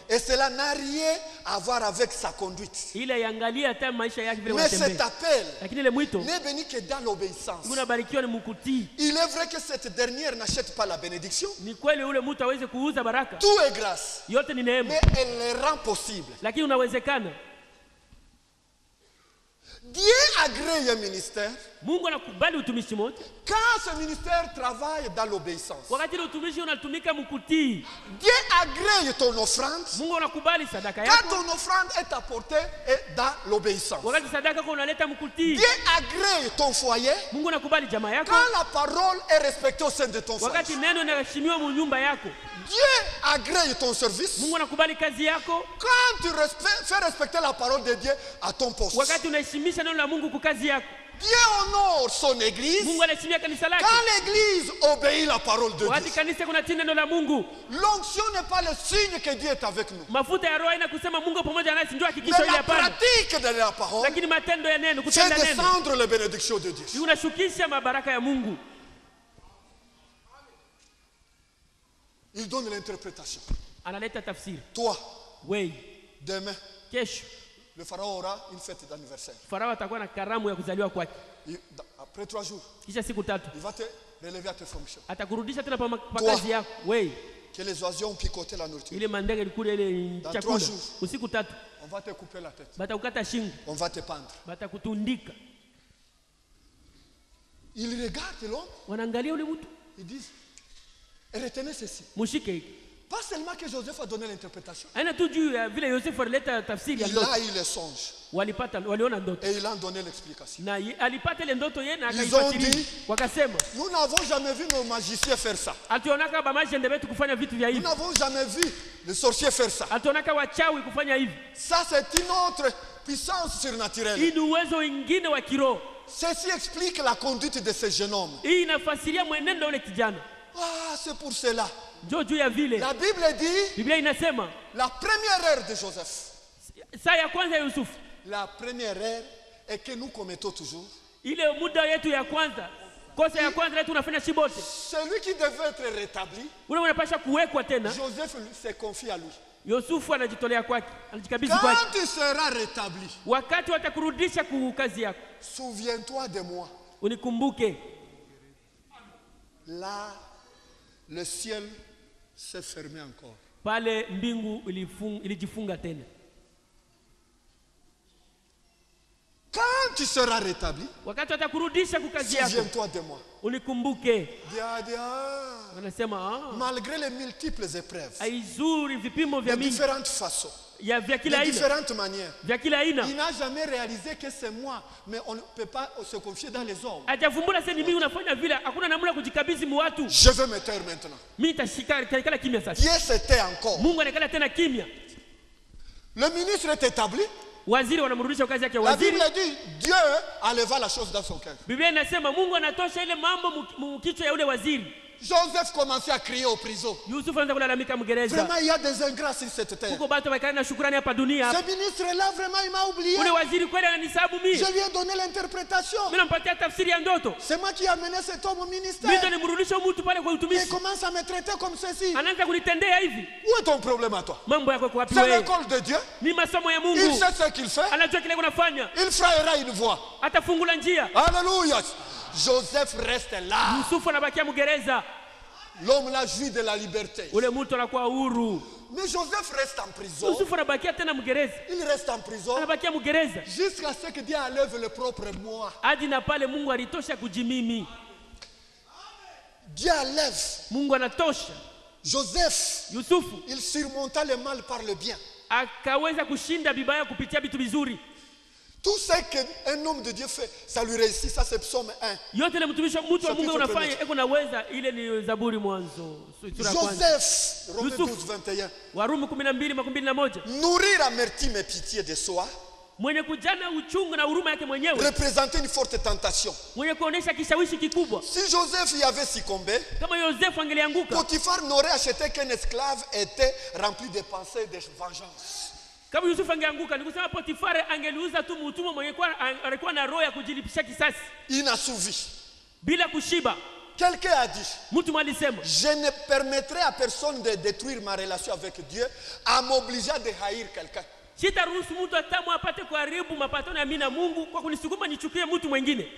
Et cela n'a rien à voir avec sa conduite. Mais cet appel n'est béni que dans l'obéissance. Il est vrai que cette dernière n'achète pas la bénédiction. Tout est grâce. Mais elle les rend possible. Dieu agrée un ministère quand ce ministère travaille dans l'obéissance. Dieu agrée ton offrande quand ton offrande est apportée dans l'obéissance. Dieu agrée ton foyer quand la parole est respectée au sein de ton foyer. Dieu agrée ton service quand tu fais respecter la parole de Dieu à ton poste. Dieu honore son église quand l'église obéit la parole de Dieu. L'onction n'est pas le signe que Dieu est avec nous. Mais la pratique de la parole fait descendre les bénédictions de Dieu. Il donne l'interprétation. Toi, demain, le pharaon aura une fête d'anniversaire. Après 3 jours, il va te relever à tes fonctions. Toi, que les oiseaux ont picoté la nourriture. Dans 3 jours, on va te couper la tête. On va te pendre. Ils regardent l'homme. Ils disent, retenez ceci. Pas seulement que Joseph a donné l'interprétation. Il a eu les songes. Et il a donné l'explication. Ils ont dit, nous n'avons jamais vu nos magiciens faire ça. Nous n'avons jamais vu les sorciers faire ça. Ça, c'est une autre puissance surnaturelle. Ceci explique la conduite de ce jeune homme. Ah, c'est pour cela. La Bible dit la première erreur de Joseph. La première erreur est que nous commettons toujours. Celui qui devait être rétabli, Joseph s'est confié à lui. Quand tu seras rétabli, souviens-toi de moi. Là, le ciel s'est fermé encore. Quand tu seras rétabli, souviens-toi de moi. Malgré les multiples épreuves, de différentes façons, de différentes manières, il n'a jamais réalisé que c'est moi, mais on ne peut pas se confier dans les hommes. Je veux me taire maintenant. Dieu s'était encore. Le ministre est établi. La Bible dit Dieu enleva la chose dans son cœur. Joseph commençait à crier aux prisons. Vraiment, il y a des ingrats sur cette terre. Ce ministre-là, vraiment, il m'a oublié. Je lui ai donné l'interprétation. C'est moi qui ai amené cet homme au ministère. Il commence à me traiter comme ceci. Où est ton problème à toi? C'est l'école de Dieu. Il sait ce qu'il fait. Il frayera une voie. Alléluia. Joseph reste là. L'homme l'a joui de la liberté. Mais Joseph reste en prison. Il reste en prison jusqu'à ce que Dieu enlève le propre moi. Dieu enlève. Joseph, il surmonta le mal par le bien. Tout ce qu'un homme de Dieu fait, ça lui réussit. Ça c'est Psaume 1. Joseph, Romains 12, 21. Nourrir amertume et pitié de soi. Représenter une forte tentation. Si Joseph y avait succombé, Potiphar n'aurait acheté qu'un esclave était rempli de pensées de vengeance. Kama Yusuf angeanguka ni kusema Potifari angeliuza tu mtumwa mwenye alikuwa na roho ya kujilipisha kisasi. Inassouvi. Bila kushiba. Quelqu'un a dit, je ne permettrai à personne de détruire ma relation avec Dieu à m'obliger à haïr quelqu'un.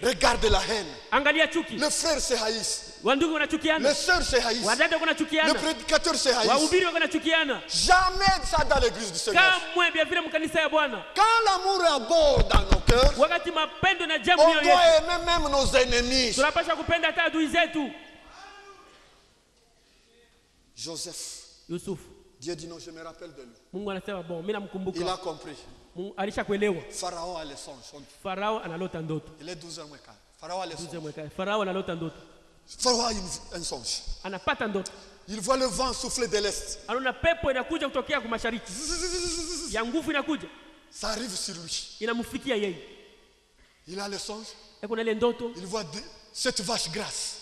Regarde la haine. Le frère se haïsse. Les sœurs se haïssent. Le prédicateur se haïsse. Jamais ça dans l'église du Seigneur. Quand l'amour est beau dans nos cœurs, on doit aimer même nos ennemis. Joseph. Dieu dit non, je me rappelle de lui. Il a compris. Pharaon a le songe. Il est 12 ans moins quart. Pharaon a le songe. Pharaon a un songe. Il voit le vent souffler de l'est. Ça arrive sur lui. Il a le songe. Il voit cette vache grasse.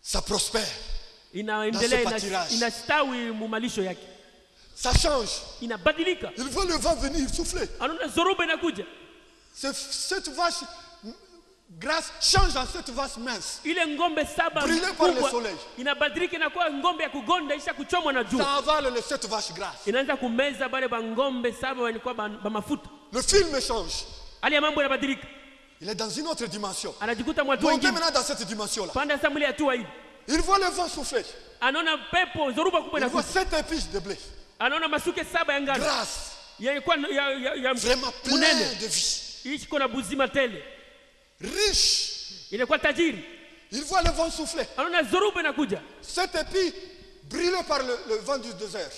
Ça prospère. Ça change. Il voit le vent venir souffler. Cette vache grasse change en cette vache mince. Brûlée par le soleil. Ça avale cette vache grasse. Le film change. Il est dans une autre dimension. Montez maintenant dans cette dimension-là. Il voit le vent souffler. Il voit 7 épices de blé. Grâce. Vraiment plein de vie. Riche. Il voit le vent souffler. 7 épis brûlés par le vent du désert.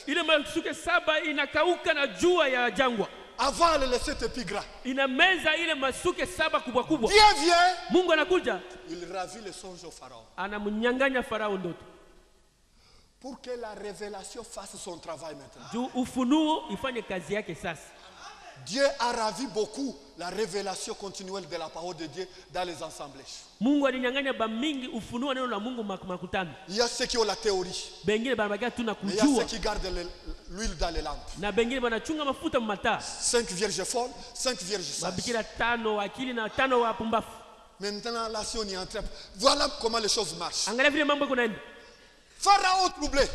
Avale les 7 épis gras. Dieu vient. Il ravit le songe au pharaon. Pour que la révélation fasse son travail maintenant. Dieu a ravi beaucoup la révélation continuelle de la parole de Dieu dans les assemblées. Il y a ceux qui ont la théorie. Mais il y a ceux qui gardent l'huile dans les lampes. 5 vierges folles, 5 vierges sages. Maintenant, là, si on y entre, voilà comment les choses marchent. Pharaon troublé.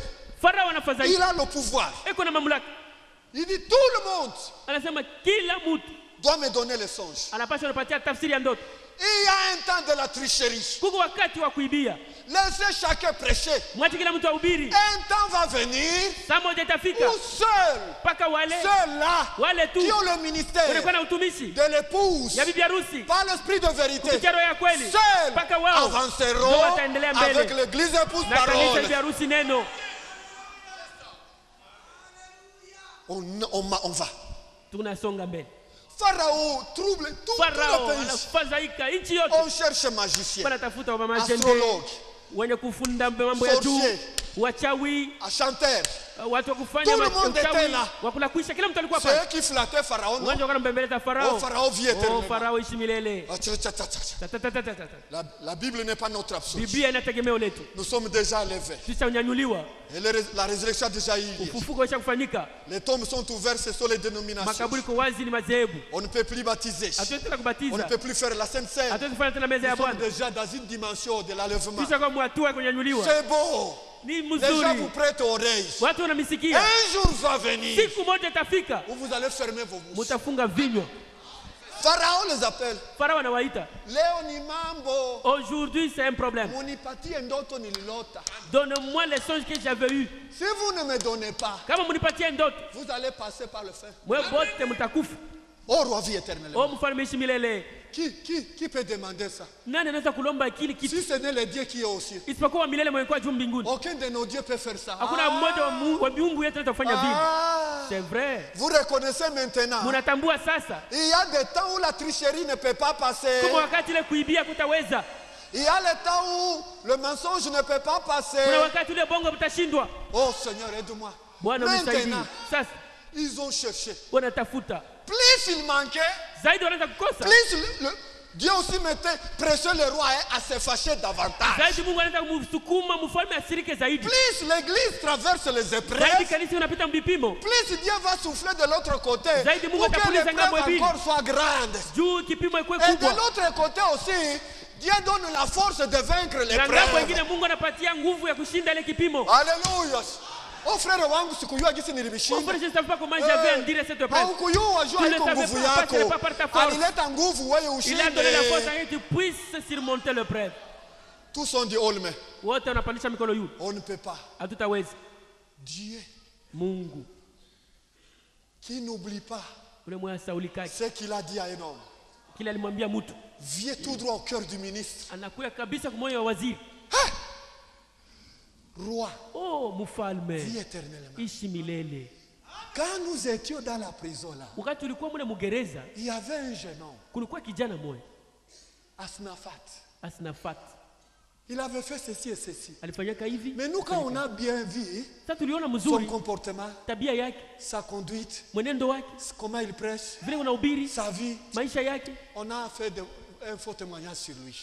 Il a le pouvoir. Il dit tout le monde doit me donner le songe. Il y a un temps de la tricherie. Laissez chacun prêcher. Un temps va venir où ceux-là qui ont le ministère de l'épouse par l'esprit de vérité, seuls avanceront avec l'église épouse parole. On va. Pharaon trouble tout le pays. On cherche magicien, astrologue, sorcier, chanteur, Tout le monde était là. C'est eux qui flattaient Pharaon. Oh, Pharaon vit éternellement. La Bible n'est pas notre absolu. Nous sommes déjà levés. Et la résurrection a déjà eu lieu. Les tombes sont ouvertes, ce sont les dénominations. On ne peut plus baptiser. On ne peut plus faire la Sainte Seine. Nous sommes déjà dans une dimension de l'enlèvement. C'est beau. Les gens vous prêtent oreille. Un jour va venir où vous allez fermer vos bouches. Pharaon les appelle. Aujourd'hui c'est un problème. Donne-moi les songes que j'avais eus. Si vous ne me donnez pas, vous allez passer par le feu. Oh, roi vie éternellement. Qui peut demander ça? Si ce n'est le Dieu qui est au ciel. Aucun de nos dieux peut faire ça. C'est vrai. Vous reconnaissez maintenant. Il y a des temps où la tricherie ne peut pas passer. Il y a le temps où le mensonge ne peut pas passer. Oh Seigneur, aide-moi. Maintenant, ils ont cherché. Plus il manquait, plus Dieu aussi pressait le roi à se fâcher davantage. Plus l'église traverse les épreuves, plus Dieu va souffler de l'autre côté pour que l'épreuve encore soit grande. Et de l'autre côté aussi, Dieu donne la force de vaincre l'épreuve. Alléluia. Oh frère wangu sikujua jinsi nilibishinda. Haukujua jua iko nguvu yako. Alileta nguvu wewe ushinde. Il a donné la force à que tu puisses surmonter l'épreuve. Tous on dit olme. Wote wanapandisha mikono juu. On ne peut pas. Hatutaweza. Dieu, Mungu, qui n'oublie pas ce qu'il a dit à un homme. Kile alimwambia mtu. Viens tout droit au cœur du ministre. Anakuya kabisa kwa moyo wa waziri. Roi, oh mfalme, vie éternellement. Ishi milele. Quand nous étions dans la prison là, wakati tulikuwa mule mugereza, il y avait un jeune homme. Kulikuwa kijana mmoja, Asnafat. Il avait fait ceci et ceci. Alifanyaka hivi. Mais nous quand on a bien vu son comportement, tabia yake, sa conduite, mwenendo wake, comment il prêche, vile unahubiri, sa vie, maisha yake, on a fait un faux témoignage sur lui.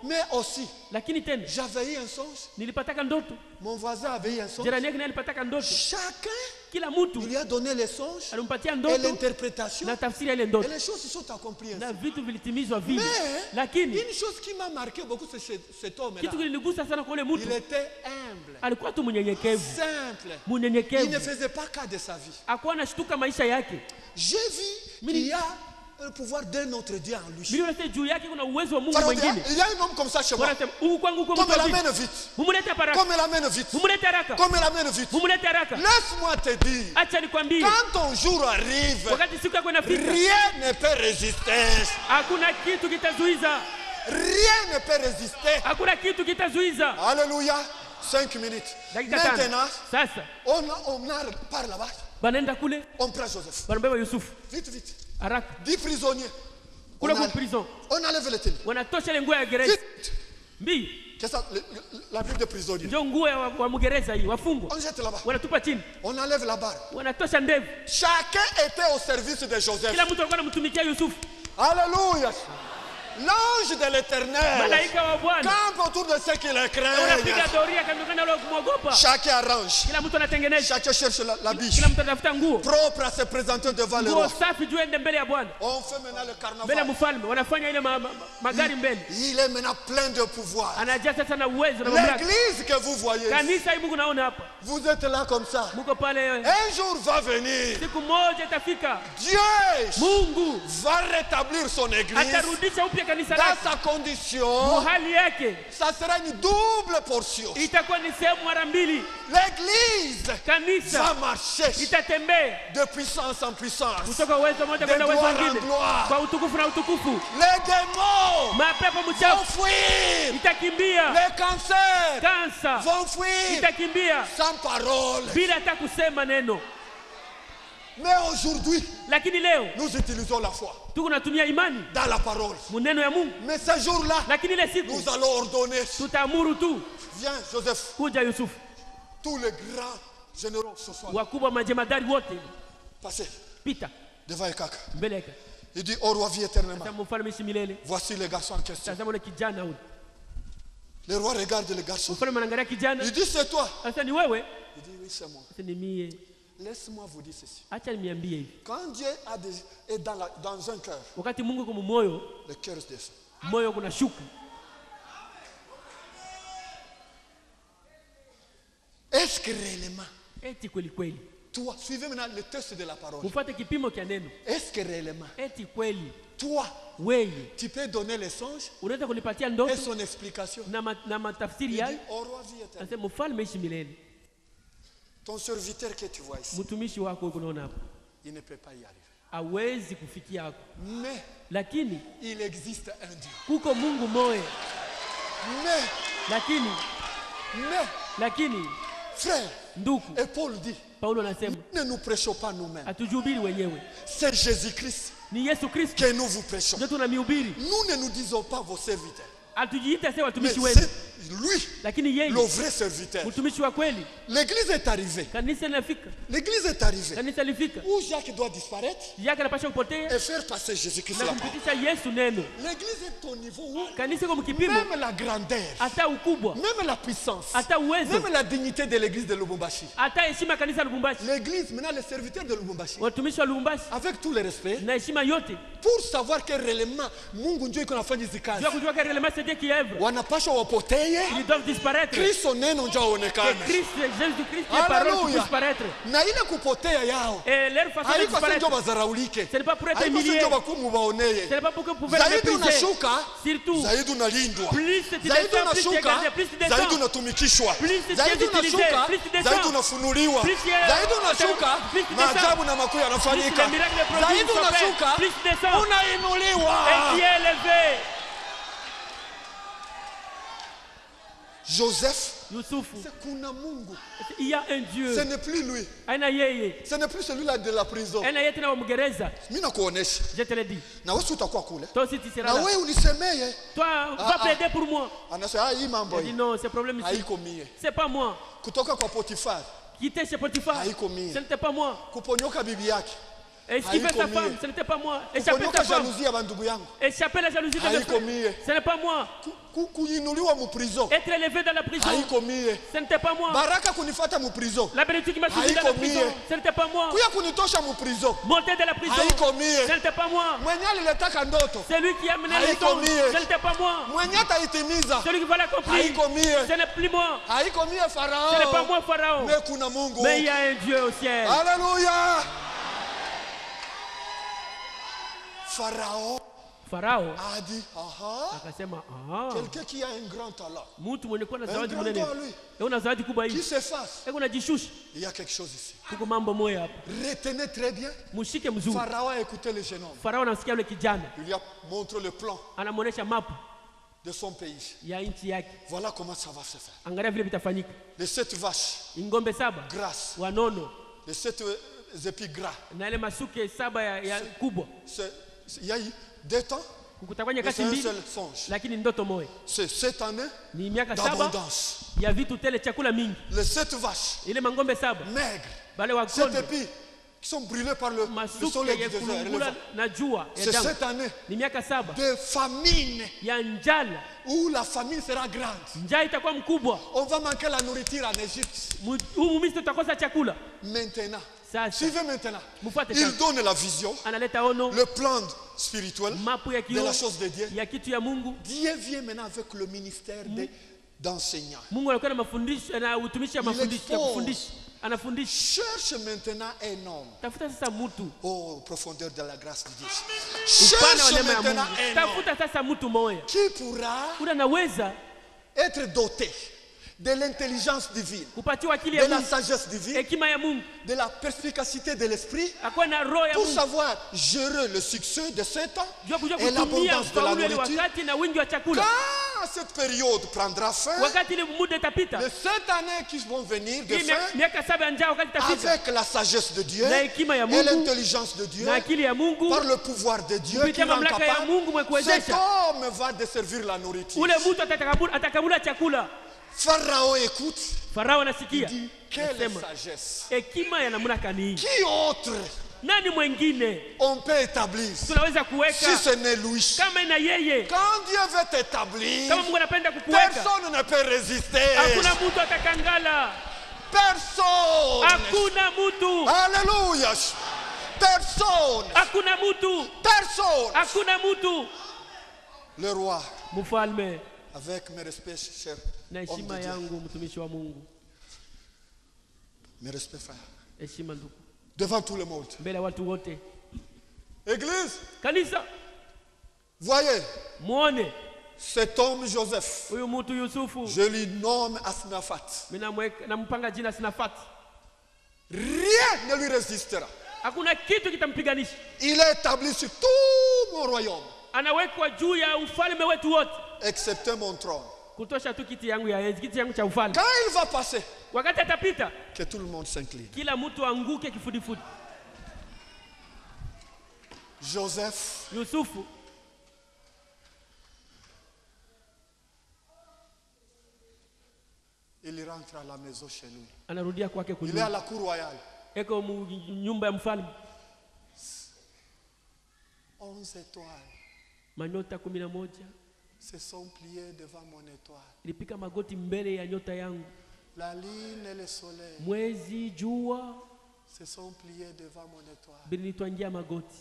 Mais aussi, j'avais eu un songe. Mon voisin avait eu un songe. Chacun, il lui a donné les songes et l'interprétation. Et les choses se sont accomplies ainsi. Mais une chose qui m'a marqué beaucoup, c'est cet homme-là. Il était humble, simple. Il ne faisait pas cas de sa vie. J'ai vu qu'il y a le pouvoir d'un autre Dieu en lui. Il y a un homme comme ça chez moi. Comme la mène vite. Comme la mène vite. Comme la mène vite. Laisse-moi te dire. Quand ton jour arrive, rien ne peut résister. Rien ne peut résister. Alléluia. 5 minutes. Maintenant, on part là-bas. On prend Joseph. Vite, vite. 10 prisonniers. On enlève les télés. Vite. Qu'est-ce que la Bible de prisonniers? On jette là-bas. On enlève la barre. Chacun était au service de Joseph. Alléluia. L'ange de l'Éternel campe autour de ceux qui le craignent. Chacun arrange. Chacun cherche la biche propre à se présenter devant le roi. On fait maintenant le carnaval. Il est maintenant plein de pouvoir. L'église que vous voyez, vous êtes là comme ça. Un jour va venir, Dieu va rétablir son église dans sa condition. Ça sera une double portion. L'église va marcher de puissance en puissance, de gloire en gloire. Les démons vont fuir. Les cancers vont fuir sans parole. Mais aujourd'hui, nous utilisons la foi dans la parole. Mais ce jour-là, nous allons ordonner. Viens, Joseph. Tous les grands généraux ce soir. Wakubwa majemadari wote. Passez. Pita. Devant Ekaka. Mbeleka. Il dit au roi vie éternellement. Voici le garçon en question. Le roi regarde le garçon. Il dit c'est toi. Il dit oui c'est moi. Laisse-moi vous dire ceci. Quand Dieu est dans un cœur, le cœur descend. Est-ce que réellement, toi, suivez maintenant le test de la parole. Est-ce que réellement, toi, tu peux donner les songes et son explication? Il dit, au roi vie éternelle. Ton serviteur que tu vois ici, il ne peut pas y arriver. Mais il existe un Dieu. Mais frère, et Paul dit, ne nous prêchons pas nous-mêmes. C'est Jésus-Christ que nous vous prêchons. Nous ne nous disons pas vos serviteurs. Mais c'est lui, le vrai serviteur. L'église est arrivée. L'église est arrivée. Où Jacques doit disparaître et faire passer Jésus-Christ là-bas. L'église est au niveau où même la grandeur, même la puissance, même la dignité de l'église de Lubumbashi. L'église, maintenant les serviteurs de Lubumbashi, avec tout le respect, pour savoir que réellement Mungu ndio iko nafanya hizi kazi, wanapaswa wapotee, Kristo neno ndio aonekane. Na ile kupotea yao haiko ndio bazaraulike, haiko ndio bakumu baoneye. Zaidi unashuka, zaidi unalindwa, zaidi unashuka, zaidi unatumikishwa, zaidi unashuka, zaidi unafunuliwa, zaidi unashuka, maajabu na makuu yanafanyika, zaidi unashuka, unainuliwa. Joseph, il y a un Dieu. Ce n'est plus lui. Ce n'est plus celui-là de la prison. Je te l'ai dit. Toi aussi tu seras là. Toi, va plaider pour moi. Il dit non, c'est problème ici. C'est pas moi. Quitter chez Potiphar, ce n'était pas moi. Esquiver sa femme, ce n'était pas moi. Échapper sa femme, échapper la jalousie de mes frères, ce n'est pas moi. Être élevé dans la prison, ce n'était pas moi. La bénédiction qui m'a suivi dans la prison, ce n'était pas moi. Monter de la prison, ce n'était pas moi. C'est lui qui a mené les songes, ce n'était pas moi. Celui qui va l'accomplir, ce n'est plus moi. Ce n'est pas moi Pharaon. Mais il y a un Dieu au ciel. Alléluia. Pharaon a dit, quelqu'un qui a un grand talent, qui s'efface. Il y a quelque chose ici. Retenez très bien. Pharaon a écouté le jeune homme. Il lui a montré le plan de son pays. Voilà comment ça va se faire. Les 7 vaches grasses, les 7 épis gras. Il y a eu 2 temps et c'est un seul songe. C'est 7 années d'abondance. Les 7 vaches maigres, 7 épis qui sont brûlés par le soleil du désert. C'est 7 années de famine où la famine sera grande. On va manquer la nourriture en Égypte. Maintenant, suivez maintenant. Il donne la vision, le plan spirituel de la chose de Dieu. Dieu vient maintenant avec le ministère d'enseignant. Il cherche maintenant un homme. Oh, profondeur de la grâce de Dieu. Cherche maintenant un homme qui pourra être doté de l'intelligence divine, de la sagesse divine, de la perspicacité de l'esprit, pour savoir gérer le succès de 7 ans et l'abondance de la nourriture. Quand cette période prendra fin, les 7 années qui vont venir de fin, avec la sagesse de Dieu et l'intelligence de Dieu, par le pouvoir de Dieu qui rend capable, cet homme va desservir la nourriture. Pharaon écoute. Pharaon anasikia. Quelle sagesse. Hekima ya namna gani? Qui autre? Nani mwingine on peut établir tunaweza kuweka si ce n'est lui? Kama ina yeye. Quand Dieu veut t'établir, kama Mungu anapenda kukuweka, personne ne peut résister. Hakuna mtu atakangala. Personne. Hakuna mtu. Alléluia. Personne. Hakuna mtu. Personne. Hakuna mtu. Le roi. Mfalme. Avec mes respects, cher. Na heshima yangu mtumishi wa Mungu. Mes respects, frère. Heshima ndugu. Devant tout le monde. Mbele watu wote. Église. Kanisa. Voyez. Muone. Cet homme Joseph. Huyu mtu Yusufu. Je lui nomme Asnaphat. Mimi nampanga jina Asnaphat. Rien ne lui résistera. Hakuna kitu kitampiganisha. Il est établi sur tout mon royaume. Anawekwa juu ya ufalme wetu wote. Excepté mon trône. Kutosha tu kiti yangu ya enzi, kiti yangu cha ufalme. Quand il va passer, wakati atapita, que tout le monde s'incline. Kila mtu anguke kifudifudi. Joseph, Yusufu, il rentre à la maison chez lui. Anarudia kwake kule. Il est à la cour royale. Eko nyumba ya mfalme. 11 étoiles. Manyota 11 se sont pliés devant mon étoile. Ilipika magoti mbele ya nyota yangu. La lune et le soleil. Mwezi, jua se sont pliés devant mon étoile. Bilinitwangia magoti.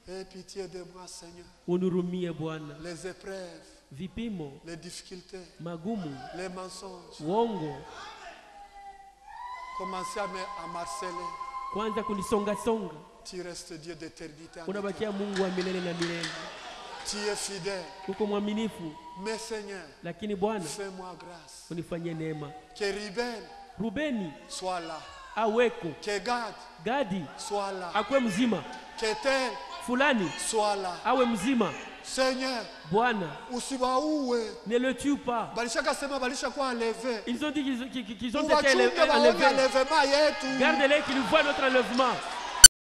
Aie pitié de moi, Seigneur. Unurumie Bwana. Les épreuves, vipimo, les difficultés, magumu, les mensonges, uongo, commencez à marceler. Kwanza kunisonga songa. Tu restes Dieu d'éternité. Unabakia Mungu wa milele na milele. Tu es fidèle. Uko mwaminifu. Mais Seigneur, lakini Bwana, fais-moi grâce. Unifanyie neema. Que Rubeni soit là. Aweko. Que Gadi soit là. Akwe mzima. Que tel fulani soit là. Awe mzima. Seigneur, Bwana, ne le tue pas. Ils ont dit qu'ils ont été enlevés. Garde-les qu'ils voient notre enlèvement.